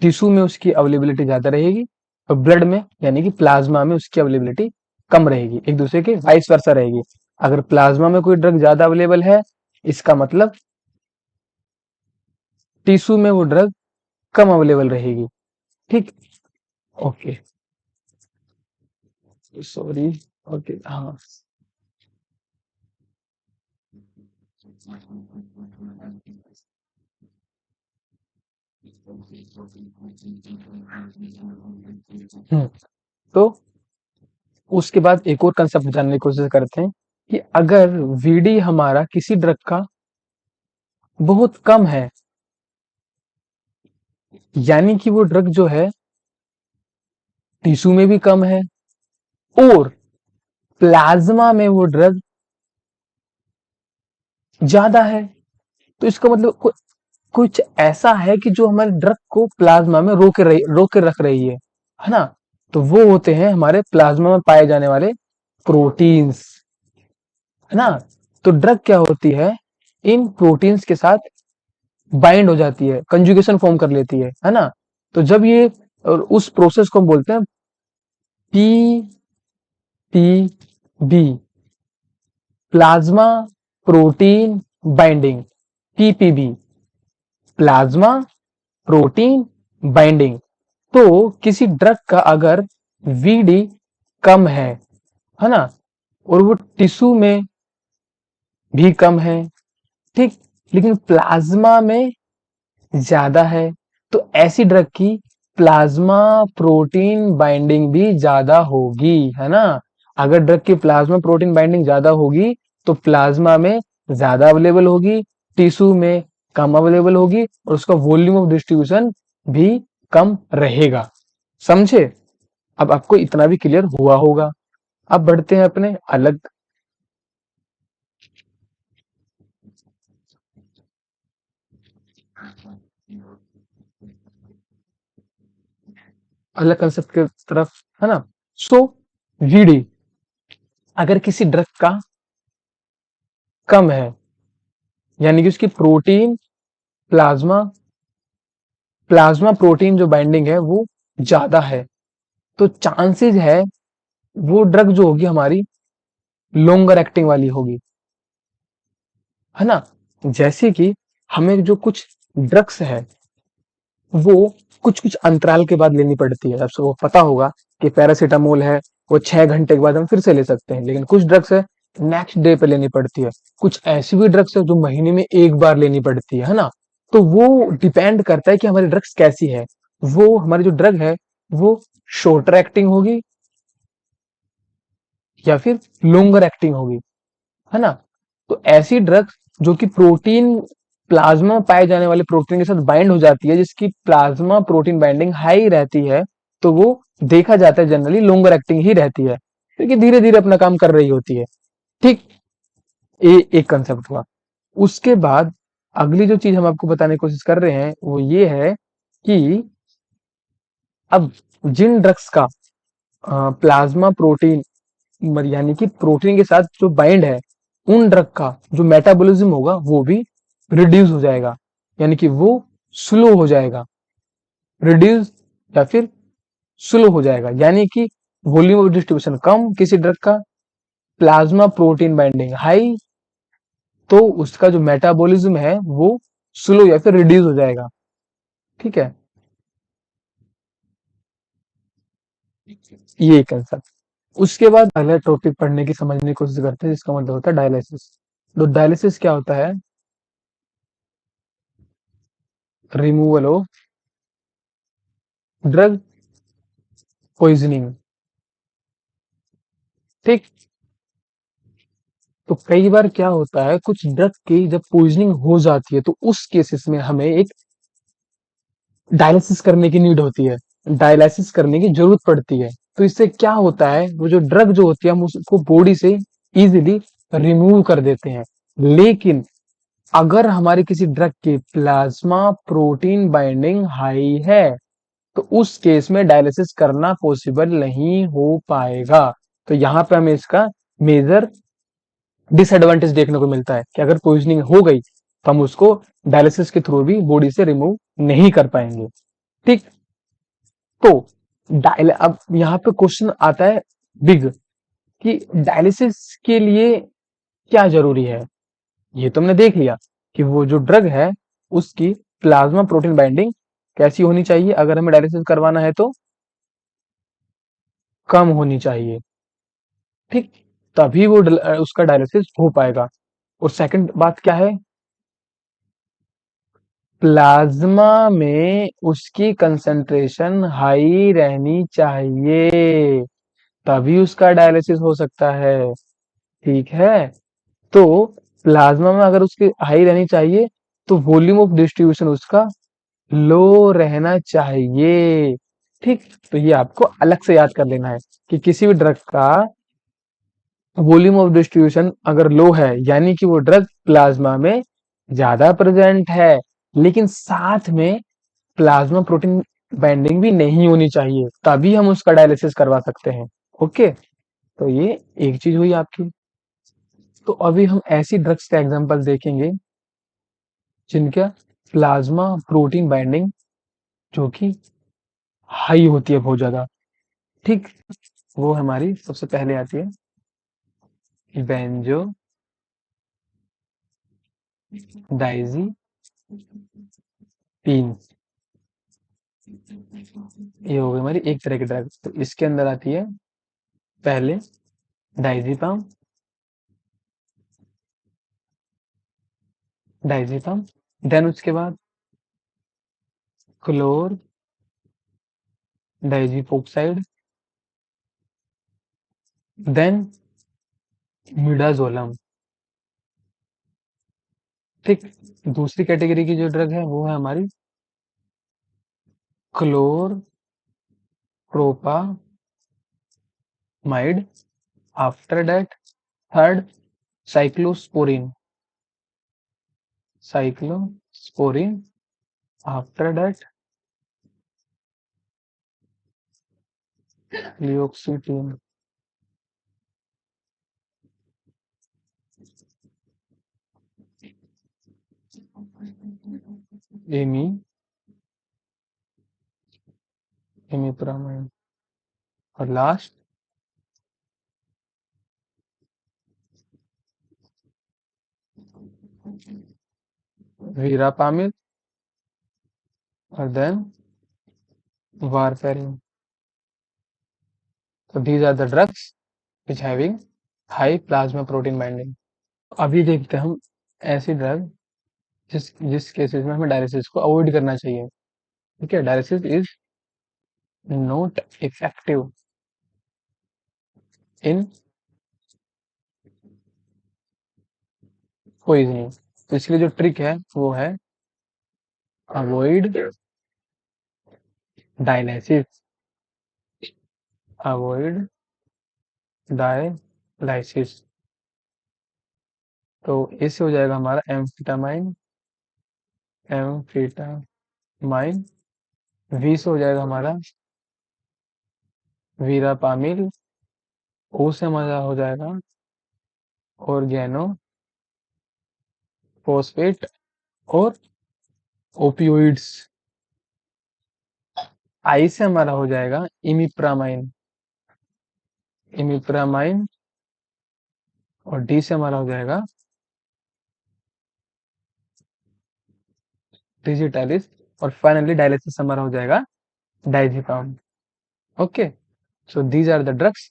टिश्यू में उसकी अवेलेबिलिटी ज्यादा रहेगी, ब्लड में यानी कि प्लाज्मा में उसकी अवेलेबिलिटी कम रहेगी, एक दूसरे के वाइस वर्सा रहेगी। अगर प्लाज्मा में कोई ड्रग ज्यादा अवेलेबल है, इसका मतलब टिश्यू में वो ड्रग कम अवेलेबल रहेगी। ठीक, ओके, सॉरी, ओके, हाँ। हम्म, तो उसके बाद एक और कंसेप्ट जानने की कोशिश करते हैं कि अगर वीडी हमारा किसी ड्रग का बहुत कम है, यानी कि वो ड्रग जो है टिश्यू में भी कम है और प्लाज्मा में वो ड्रग ज्यादा है, तो इसका मतलब कुछ ऐसा है कि जो हमारे ड्रग को प्लाज्मा में रोके रख रही है ना। तो वो होते हैं हमारे प्लाज्मा में पाए जाने वाले प्रोटीन्स, है ना। तो ड्रग क्या होती है, इन प्रोटीन्स के साथ बाइंड हो जाती है, कंजुगेशन फॉर्म कर लेती है ना। तो जब ये, और उस प्रोसेस को हम बोलते हैं P P B, plasma protein binding, PPB, plasma protein binding. तो किसी ड्रग का अगर वीडी कम है ना, और वो टिश्यू में भी कम है, ठीक, लेकिन प्लाज्मा में ज्यादा है, तो ऐसी ड्रग की प्लाज्मा प्रोटीन बाइंडिंग भी ज्यादा होगी, है ना। अगर ड्रग की प्लाज्मा प्रोटीन बाइंडिंग ज्यादा होगी तो प्लाज्मा में ज्यादा अवेलेबल होगी, टिश्यू में कम अवेलेबल होगी, और उसका वॉल्यूम ऑफ डिस्ट्रीब्यूशन भी कम रहेगा। समझे? अब आपको इतना भी क्लियर हुआ होगा। अब बढ़ते हैं अपने अलग अलग कंसेप्ट की तरफ, है ना। सो वीडी अगर किसी ड्रग का कम है, यानी कि उसकी प्रोटीन प्लाज्मा प्लाज्मा प्रोटीन जो बाइंडिंग है वो ज्यादा है, तो चांसेस है वो ड्रग जो होगी हमारी लॉन्गर एक्टिंग वाली होगी, है ना। जैसे कि हमें जो कुछ ड्रग्स है वो कुछ कुछ अंतराल के बाद लेनी पड़ती है। आपको पता होगा कि पैरासीटामोल है, वो 6 घंटे के बाद हम फिर से ले सकते हैं, लेकिन कुछ ड्रग्स है नेक्स्ट डे पे लेनी पड़ती है। कुछ ऐसी भी ड्रग्स है जो महीने में एक बार लेनी पड़ती है ना। तो वो डिपेंड करता है कि हमारी ड्रग्स कैसी है। वो हमारी जो ड्रग है वो शॉर्टर एक्टिंग होगी या फिर लॉन्गर एक्टिंग होगी, है ना। तो ऐसी ड्रग्स जो कि प्रोटीन प्लाज्मा में पाए जाने वाले प्रोटीन के साथ बाइंड हो जाती है, जिसकी प्लाज्मा प्रोटीन बाइंडिंग हाई रहती है, तो वो देखा जाता है जनरली लॉन्गर एक्टिंग ही रहती है, क्योंकि धीरे धीरे अपना काम कर रही होती है। ठीक, ये एक कंसेप्ट हुआ। उसके बाद अगली जो चीज हम आपको बताने की कोशिश कर रहे हैं वो ये है कि अब जिन ड्रग्स का प्लाज्मा प्रोटीन यानी कि प्रोटीन के साथ जो बाइंड है, उन ड्रग का जो मेटाबॉलिज्म होगा वो भी रिड्यूस हो जाएगा, यानी कि वो स्लो हो जाएगा, रिड्यूस या फिर स्लो हो जाएगा, यानी कि वॉल्यूम ऑफ डिस्ट्रीब्यूशन कम किसी ड्रग का, प्लाज्मा प्रोटीन बाइंडिंग हाई, तो उसका जो मेटाबॉलिज्म है वो स्लो या फिर रिड्यूस हो जाएगा। ठीक है, ये कंसेप्ट। उसके बाद अगला टॉपिक पढ़ने की समझने की कोशिश करते हैं, जिसका मतलब होता है डायलिसिस। तो डायलिसिस क्या होता है? Removal of drug poisoning. ठीक, तो कई बार क्या होता है, कुछ ड्रग की जब पॉइजनिंग हो जाती है तो उस केसेस में हमें एक डायलिसिस करने की नीड होती है, डायलिसिस करने की जरूरत पड़ती है। तो इससे क्या होता है, वो जो ड्रग जो होती है हम उसको बॉडी से इजीली रिमूव कर देते हैं। लेकिन अगर हमारी किसी ड्रग की प्लाज्मा प्रोटीन बाइंडिंग हाई है तो उस केस में डायलिसिस करना पॉसिबल नहीं हो पाएगा। तो यहाँ पे हमें इसका मेजर डिसएडवांटेज देखने को मिलता है कि अगर पॉइजनिंग हो गई तो हम उसको डायलिसिस के थ्रू भी बॉडी से रिमूव नहीं कर पाएंगे। ठीक, तो अब यहाँ पे क्वेश्चन आता है बिग, कि डायलिसिस के लिए क्या जरूरी है। ये तो हमने देख लिया कि वो जो ड्रग है उसकी प्लाज्मा प्रोटीन बाइंडिंग कैसी होनी चाहिए, अगर हमें डायलिसिस करवाना है तो कम होनी चाहिए, ठीक, तभी वो उसका डायलिसिस हो पाएगा। और सेकंड बात क्या है, प्लाज्मा में उसकी कंसंट्रेशन हाई रहनी चाहिए, तभी उसका डायलिसिस हो सकता है, ठीक है। तो प्लाज्मा में अगर उसकी हाई रहनी चाहिए तो वॉल्यूम ऑफ डिस्ट्रीब्यूशन उसका लो रहना चाहिए, ठीक। तो ये आपको अलग से याद कर लेना है कि किसी भी ड्रग का वॉल्यूम ऑफ डिस्ट्रीब्यूशन अगर लो है यानी कि वो ड्रग प्लाज्मा में ज्यादा प्रेजेंट है, लेकिन साथ में प्लाज्मा प्रोटीन बाइंडिंग भी नहीं होनी चाहिए, तभी हम उसका डायलिसिस करवा सकते हैं। ओके, तो ये एक चीज हुई आपकी। तो अभी हम ऐसी ड्रग्स का एग्जांपल देखेंगे जिनका प्लाज्मा प्रोटीन बाइंडिंग जो कि हाई होती है बहुत ज्यादा, ठीक। वो हमारी सबसे पहले आती है बेंजो डाइजीपीन। ये हो गई हमारी एक तरह की ड्रग। तो इसके अंदर आती है पहले डाइजीपम, देन उसके बाद क्लोर डाइजीपोक्साइड, देन मिडाजोलम, ठीक। दूसरी कैटेगरी की जो ड्रग है वो है हमारी chlorpropamide, after that third cyclosporin, cyclosporin, after that fluoxetine, एमी एमिप्रामाइड, और लास्ट वीरापामिल, और then warfarin. So these are the drugs which having high plasma protein binding. अभी देखते हैं हम ऐसी ड्रग जिस जिस केसेस में हमें डायलिसिस को अवॉइड करना चाहिए, ठीक है। Dialysis is not effective in poisoning. तो इसके लिए जो ट्रिक है वो है अवॉइड डायलिसिस, अवॉइड डायलिसिस। तो इससे हो जाएगा हमारा एम्फेटामाइन, एम्फेटामाइन। वी से हो जाएगा हमारा वीरापामिल, ओ से हमारा हो जाएगा ऑर्गेनो फॉस्फेट और ओपियोइड्स। आई से हमारा हो जाएगा इमिप्रामाइन, इमिप्रामाइन। और डी से हमारा हो जाएगा डिजिटालिस। और फाइनली डायलिसिस हमारा हो जाएगा diazepam. Okay, so these are the drugs.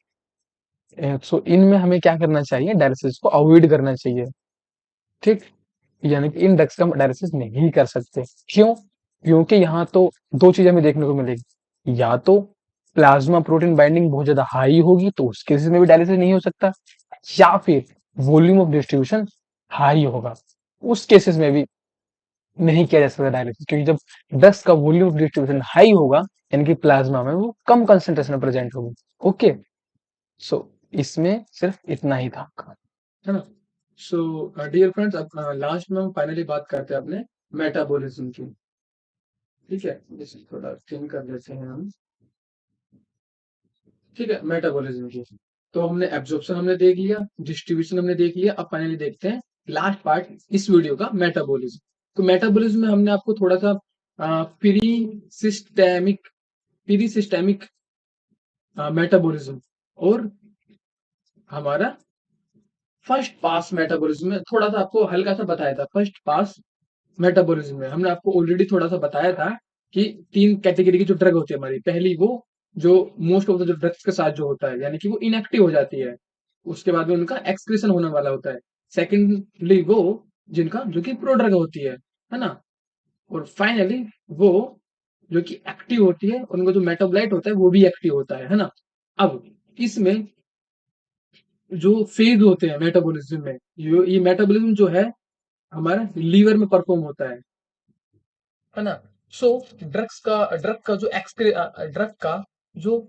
So इनमें हमें क्या करना चाहिए, डायलिसिस को अवॉइड करना चाहिए, ठीक। यानी कि इन ड्रग्स का हम डायलिसिस नहीं कर सकते। क्यों? क्योंकि यहाँ तो दो चीजें हमें देखने को मिलेगी, या तो प्लाज्मा प्रोटीन बाइंडिंग बहुत ज्यादा हाई होगी तो उस केसेस में भी डायलिसिस नहीं हो सकता, या फिर वॉल्यूम ऑफ डिस्ट्रीब्यूशन हाई होगा, उस केसेस में भी नहीं किया जा सकता डायलिसिस। क्योंकि जब ड्रग्स का वॉल्यूम ऑफ डिस्ट्रीब्यूशन हाई होगा यानी कि प्लाज्मा में वो कम कंसेंट्रेशन में प्रेजेंट होगी। ओके, सो इसमें सिर्फ इतना ही था आपका, है ना। सो डियर फ्रेंड्स, अब लास्ट में हम फाइनली बात करते हैं अपने मेटाबॉलिज्म की, ठीक है। इसे थोड़ा चेंज कर लेते हैं हम, ठीक है। मेटाबॉलिज्म की तो हमने एब्जॉर्प्शन हमने देख लिया, डिस्ट्रीब्यूशन हमने देख लिया, अब फाइनली देखते हैं लास्ट पार्ट इस वीडियो का, मेटाबॉलिज्म। तो मेटाबॉलिज्म में हमने आपको थोड़ा सा pre systemic pre systemic metabolism और हमारा फर्स्ट पास मेटाबॉलिज्म में थोड़ा सा आपको हल्का सा बताया था। फर्स्ट पास मेटाबॉलिज्म में हमने आपको ऑलरेडी थोड़ा सा बताया था कि 3 कैटेगरी की जो ड्रग होती है हमारी, पहली वो जो मोस्ट ऑफ द जो ड्रग्स के साथ जो होता है, यानी कि वो इनएक्टिव हो जाती है, उसके बाद में उनका एक्सक्रीशन होने वाला होता है। सेकेंडली वो जिनका जो कि प्रोड्रग होती है ना? और फाइनली वो जो कि एक्टिव होती है, उनका जो मेटाबोलाइट होता है वो भी एक्टिव होता है ना? अब इसमें जो फेज होते हैं मेटाबॉलिज्म में, ये मेटाबॉलिज्म जो है हमारा लीवर में परफॉर्म होता है ना? सो ड्रग का जो ड्रग का जो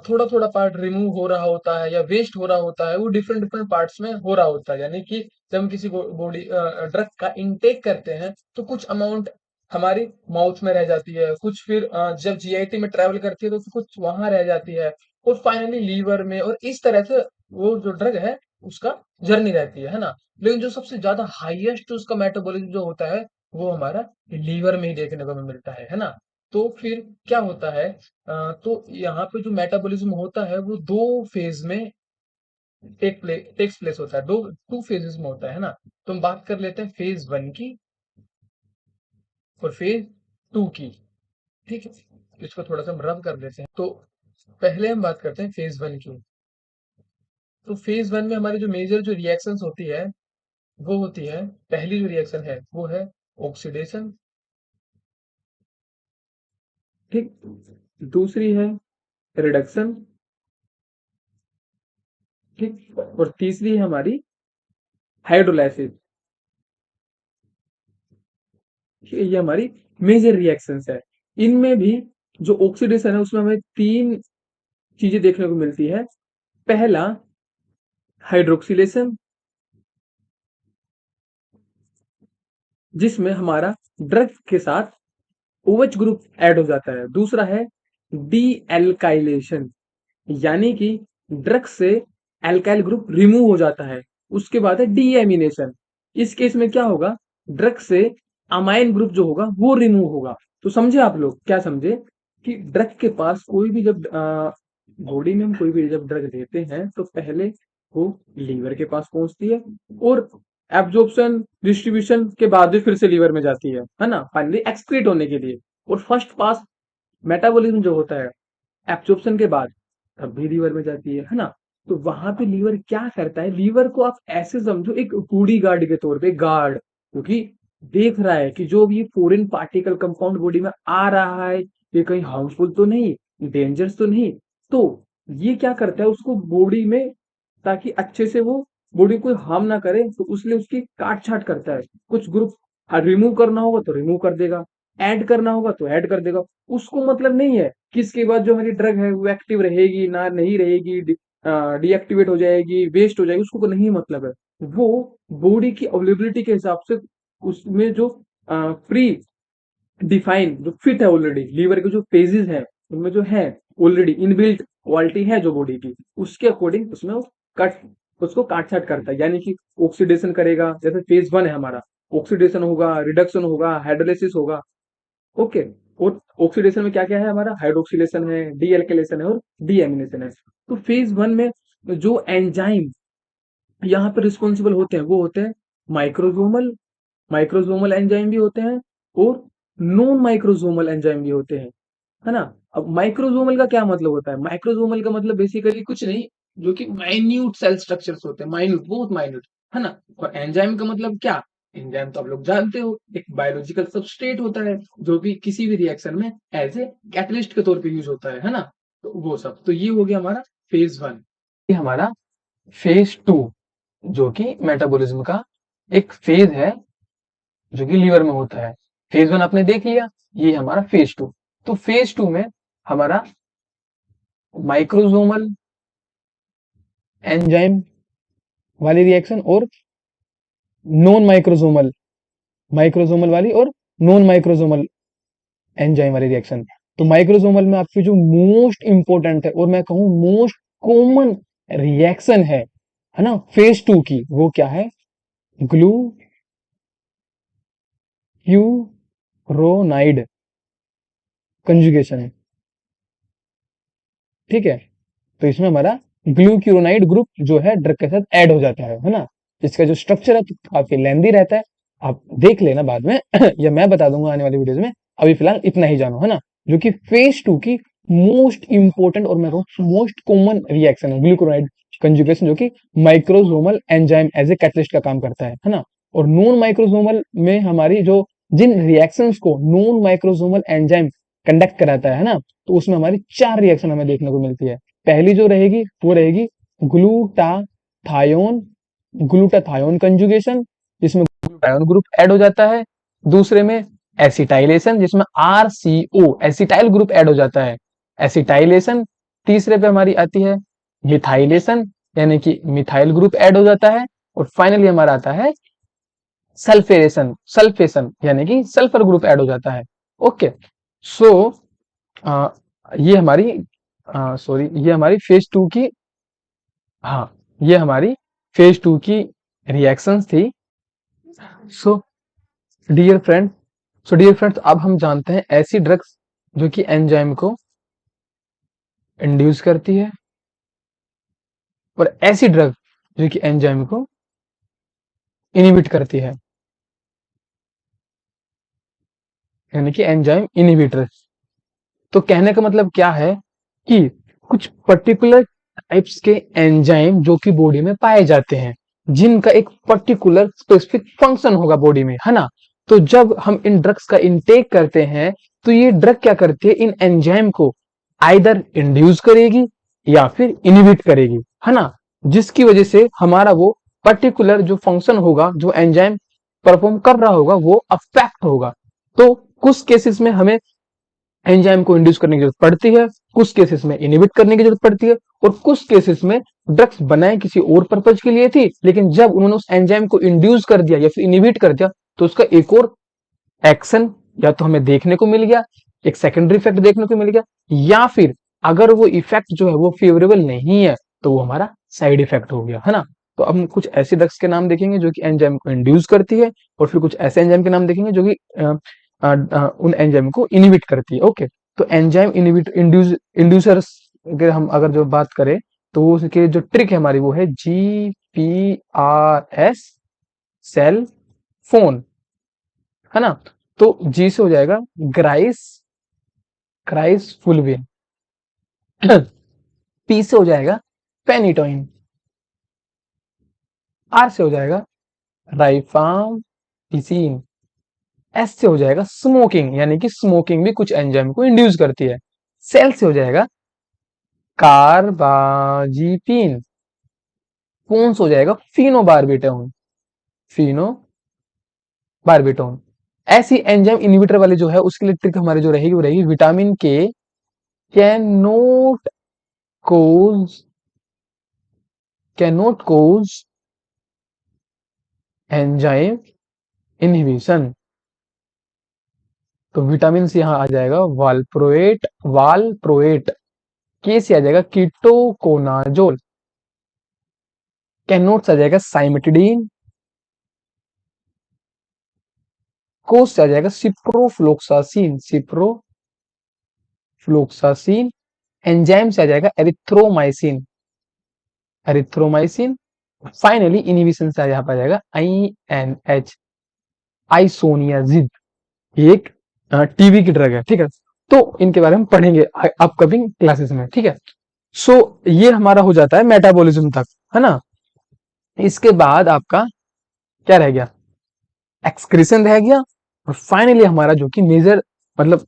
थोड़ा थोड़ा पार्ट रिमूव हो रहा होता है या वेस्ट हो रहा होता है, वो डिफरेंट डिफरेंट पार्ट्स में हो रहा होता है। यानी कि जब हम किसी बॉडी ड्रग का इनटेक करते हैं तो कुछ अमाउंट हमारी माउथ में रह जाती है, कुछ फिर जब जीआईटी में ट्रेवल करती है तो फिर कुछ वहां रह जाती है, और फाइनली लीवर में, और इस तरह से वो जो ड्रग है उसका जर्नी रहती है ना? लेकिन जो सबसे ज्यादा हाईएस्ट उसका मेटाबॉलिज्म जो होता है वो हमारा लीवर में ही देखने को मिलता है ना? तो फिर क्या होता है, तो यहाँ पे जो मेटाबॉलिज्म होता है वो 2 फेज़ में टेक्स प्लेस होता है, 2 फेजेज़ में होता है ना? तो हम बात कर लेते हैं फेज़ 1 की और फेज़ 2 की, ठीक है? इसको थोड़ा-सा हम रब कर देते हैं। तो पहले हम बात करते हैं फेज़ 1 की। तो फेज़ 1 में हमारी जो मेजर जो रिएक्शंस होती है, वो होती है, पहली जो रिएक्शन है वो है ऑक्सीडेशन, ठीक? दूसरी है रिडक्शन, ठीक? और तीसरी है हमारी हाइड्रोलाइसिस। ये हमारी मेजर रिएक्शंस है। इनमें भी जो ऑक्सीडेशन है उसमें हमें 3 चीजें देखने को मिलती है। पहला हाइड्रोक्सिलेशन, जिसमें हमारा ड्रग के साथ OH ग्रुप ऐड हो जाता है। दूसरा है डी एल्काइलेशन, यानी कि ड्रग से एल्काइल ग्रुप रिमूव हो जाता है। उसके बाद है डीएमिनेशन। इस केस में क्या होगा, ड्रग से अमाइन ग्रुप जो होगा वो रिमूव होगा। तो समझे आप लोग, क्या समझे कि ड्रग के पास कोई भी जब बॉडी में हम कोई भी जब ड्रग लेते हैं तो पहले वो लीवर के पास पहुंचती है, और एब्जॉर्प्शन डिस्ट्रीब्यूशन के बाद भी फिर से लीवर में जाती है ना, फाइनली एक्सक्रीट होने के लिए। और फर्स्ट पास मेटाबॉलिज्म जो होता है एब्जॉर्प्शन के बाद तब भी लीवर में जाती है ना? तो वहां पे लीवर क्या करता है, लीवर को आप ऐसे समझो एक बूढ़ी गार्ड के तौर पे, गार्ड क्योंकि देख रहा है कि जो भी फॉरेन पार्टिकल कंपाउंड बॉडी में आ रहा है ये कहीं हार्मफुल तो नहीं, डेंजरस तो नहीं। तो ये क्या करता है उसको बॉडी में, ताकि अच्छे से वो बॉडी को हार्म ना करे, तो उसलिए उसकी काट छाट करता है। कुछ ग्रुप रिमूव करना होगा तो रिमूव कर देगा, ऐड करना होगा तो ऐड कर देगा। उसको मतलब नहीं है कि इसके बाद जो हमारी ड्रग है वो एक्टिव रहेगी ना नहीं रहेगी, डीएक्टिवेट हो जाएगी, वेस्ट हो जाएगी, उसको को नहीं मतलब है। वो बॉडी की अवेलेबिलिटी के हिसाब से उसमें जो प्री डिफाइन जो फिट है ऑलरेडी, लीवर के जो फेजेस हैं उनमें जो है ऑलरेडी इनबिल्ट क्वालिटी है जो बॉडी की, उसके अकॉर्डिंग उसमें वो कट उसको काट छाट करता है। यानी कि ऑक्सीडेशन करेगा, जैसे फेज 1 है हमारा, ऑक्सीडेशन होगा, रिडक्शन होगा, हाइड्रोलाइसिस होगा, ओके। और ऑक्सीडेशन में क्या क्या है हमारा, हाइड्रोक्सिलेशन है, डी एल्केलेशन है और डीएमिनेशन है। तो फेज 1 में जो एंजाइम यहाँ पे रिस्पॉन्सिबल होते हैं वो होते हैं माइक्रोसोमल, माइक्रोसोमल एंजाइम भी होते हैं, और नॉन माइक्रोसोमल एंजाइम भी होते हैं, है ना? अब माइक्रोसोमल का क्या मतलब होता है, माइक्रोसोमल का मतलब बेसिकली कुछ नहीं, जो कि माइन्यूट सेल स्ट्रक्चर्स होते हैं, माइन्यूट, बहुत माइन्यूट, है ना? और एंजाइम का मतलब क्या, एंजाइम तो आप लोग जानते हो, एक बायोलॉजिकल सबस्ट्रेट होता है जो कि किसी भी रिएक्शन में एज ए कैटलिस्ट के तौर पे यूज होता है ना? तो वो सब, तो ये हो गया हमारा फेज 1। ये हमारा फेज 2 जो कि मेटाबॉलिज्म का एक फेज है जो कि लीवर में होता है। फेज 1 आपने देख लिया, ये हमारा फेज 2। तो फेज 2 में हमारा माइक्रोसोमल एंजाइम वाली रिएक्शन और नॉन माइक्रोसोमल, माइक्रोसोमल वाली और नॉन माइक्रोसोमल एंजाइम वाली रिएक्शन। तो माइक्रोसोमल में आपकी जो मोस्ट इंपॉर्टेंट है और मैं कहूं मोस्ट कॉमन रिएक्शन है ना, फेज 2 की, वो क्या है, ग्लूक्यूरोनाइड कंजुगेशन है, ठीक है? तो इसमें हमारा ग्लूक्यूरोनाइड ग्रुप जो है ड्रग के साथ ऐड हो जाता है ना। इसका जो स्ट्रक्चर है तो काफी लेंदी रहता है, आप देख लेना बाद में या मैं बता दूंगा आने वाली वीडियोस में। अभी फिलहाल इतना ही जानो, है ना। जो कि फेज 2 की मोस्ट इंपोर्टेंट और मैं कहूँ मोस्ट कॉमन रिएक्शन है ग्लूक्यूरोनाइड कंजुगेशन, जो कि microsomal enzyme as a catalyst का काम करता है ना। और नॉन माइक्रोसोमल में हमारी जो जिन रिएक्शंस को नॉन माइक्रोसोमल एंजाइम कंडक्ट कराता है ना, तो उसमें हमारी 4 रिएक्शन हमें देखने को मिलती है। पहली जो रहेगी वो रहेगी ग्लूटाथायोन ग्लूटाथायोन कंजुगेशन, जिसमें ग्लूटाथायोन ग्रुप ऐड हो जाता है। दूसरे में एसिटाइलेशन, जिसमें RCO एसिटाइल ग्रुप ऐड हो जाता है, एसिटाइलेशन। तीसरे पे हमारी आती है मिथाइलेशन, यानी कि मिथाइल ग्रुप ऐड हो जाता है। और फाइनली हमारा आता है सल्फेशन सल्फेशन, यानी कि सल्फर ग्रुप ऐड हो जाता है। ओके, सो ये हमारी सॉरी ये हमारी फेज 2 की, हाँ ये हमारी फेज 2 की रिएक्शंस थी। So dear friend dear friends, अब हम जानते हैं ऐसी ड्रग्स जो कि एंजाइम को इंड्यूस करती है और ऐसी ड्रग जो कि एंजाइम को इनिबिट करती है, यानी कि एंजाइम इनिबिटर्स। तो कहने का मतलब क्या है कि कुछ पर्टिकुलर टाइप्स के एंजाइम जो कि बॉडी में पाए जाते हैं, जिनका एक पर्टिकुलर स्पेसिफिक फंक्शन होगा बॉडी में, है ना। तो जब हम इन ड्रग्स का इनटेक करते हैं तो ये ड्रग क्या करती है, इन एंजाइम को आइदर इंड्यूस करेगी या फिर इनिबिट करेगी, है ना। जिसकी वजह से हमारा वो पर्टिकुलर जो फंक्शन होगा, जो एंजाइम परफॉर्म कर रहा होगा, वो अफेक्ट होगा। तो कुछ केसेस में हमें एंजाइम को इंड्यूस करने की जरूरत पड़ती है, कुछ केसेस में इनिबिट करने की जरूरत पड़ती है, और कुछ केसेस में ड्रग्स बनाए किसी और पर्पज के लिए थी, लेकिन जब उन्होंने उस एंजाइम को इंड्यूस कर दिया या फिर इनिबिट कर दिया तो उसका एक और एक्शन या तो हमें देखने को मिल गया, एक सेकेंडरी इफेक्ट देखने को मिल गया, या फिर अगर वो इफेक्ट जो है वो फेवरेबल नहीं है तो वो हमारा साइड इफेक्ट हो गया, है ना। तो अब हम कुछ ऐसी ड्रग्स के नाम देखेंगे जो कि एंजाइम को इंड्यूस करती है, और फिर कुछ ऐसे एंजाइम के नाम देखेंगे जो कि उन एंजाइम को इनिबिट करती है। ओके, तो एंजाइम इनिबिट इंड्यूसर्स अगर हम अगर जो बात करें तो वो उसके जो ट्रिक है हमारी वो है GPRS सेल फोन, है ना। तो जी से हो जाएगा ग्राइस क्राइस फुलविन, पी से हो जाएगा पेनिटोइन, आर से हो जाएगा राइफाम्पिसिन, एस से हो जाएगा स्मोकिंग, यानी कि स्मोकिंग भी कुछ एंजाइम को इंड्यूस करती है। सेल से हो जाएगा कार्बाजीपिन, कौन से हो जाएगा फिनोबार्बिटोन फिनोबार्बिटोन। ऐसी एंजाइम इनहिबिटर वाले जो है उसके लिए ट्रिक हमारी जो रहेगी वो रहेगी vitamin K can not cause enzyme inhibition. तो विटामिन से यहां आ जाएगा वालप्रोएट, के से आ जाएगा कीटोकोनाजोल, कैन नॉट से आ जाएगा साइमेटिडीन, कोस से आ जाएगा सिप्रोफ्लोक्सासिन, एंजाइम से आ जाएगा एरिथ्रोमाइसिन। फाइनली इनहिबिशन से यहाँ पर आ जाएगा INH, आइसोनियाजिड। एक टीबी की ड्रग है, ठीक है। तो इनके बारे में पढ़ेंगे अपकमिंग क्लासेस में, ठीक है। सो ये हमारा हो जाता है मेटाबॉलिज्म तक, है ना। इसके बाद आपका क्या रह गया, एक्सक्रीशन रह गया, और फाइनली हमारा जो कि मेजर मतलब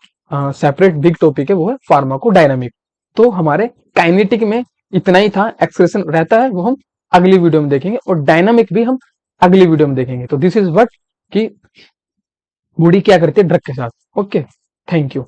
सेपरेट बिग टॉपिक है वो है फार्माकोडायनामिक। तो हमारे काइनेटिक में इतना ही था, एक्सक्रीशन रहता है वो हम अगली वीडियो में देखेंगे, और डायनामिक भी हम अगली वीडियो में देखेंगे। तो दिस इज व्हाट कि बॉडी क्या करती है ड्रग के साथ। Okay, thank you.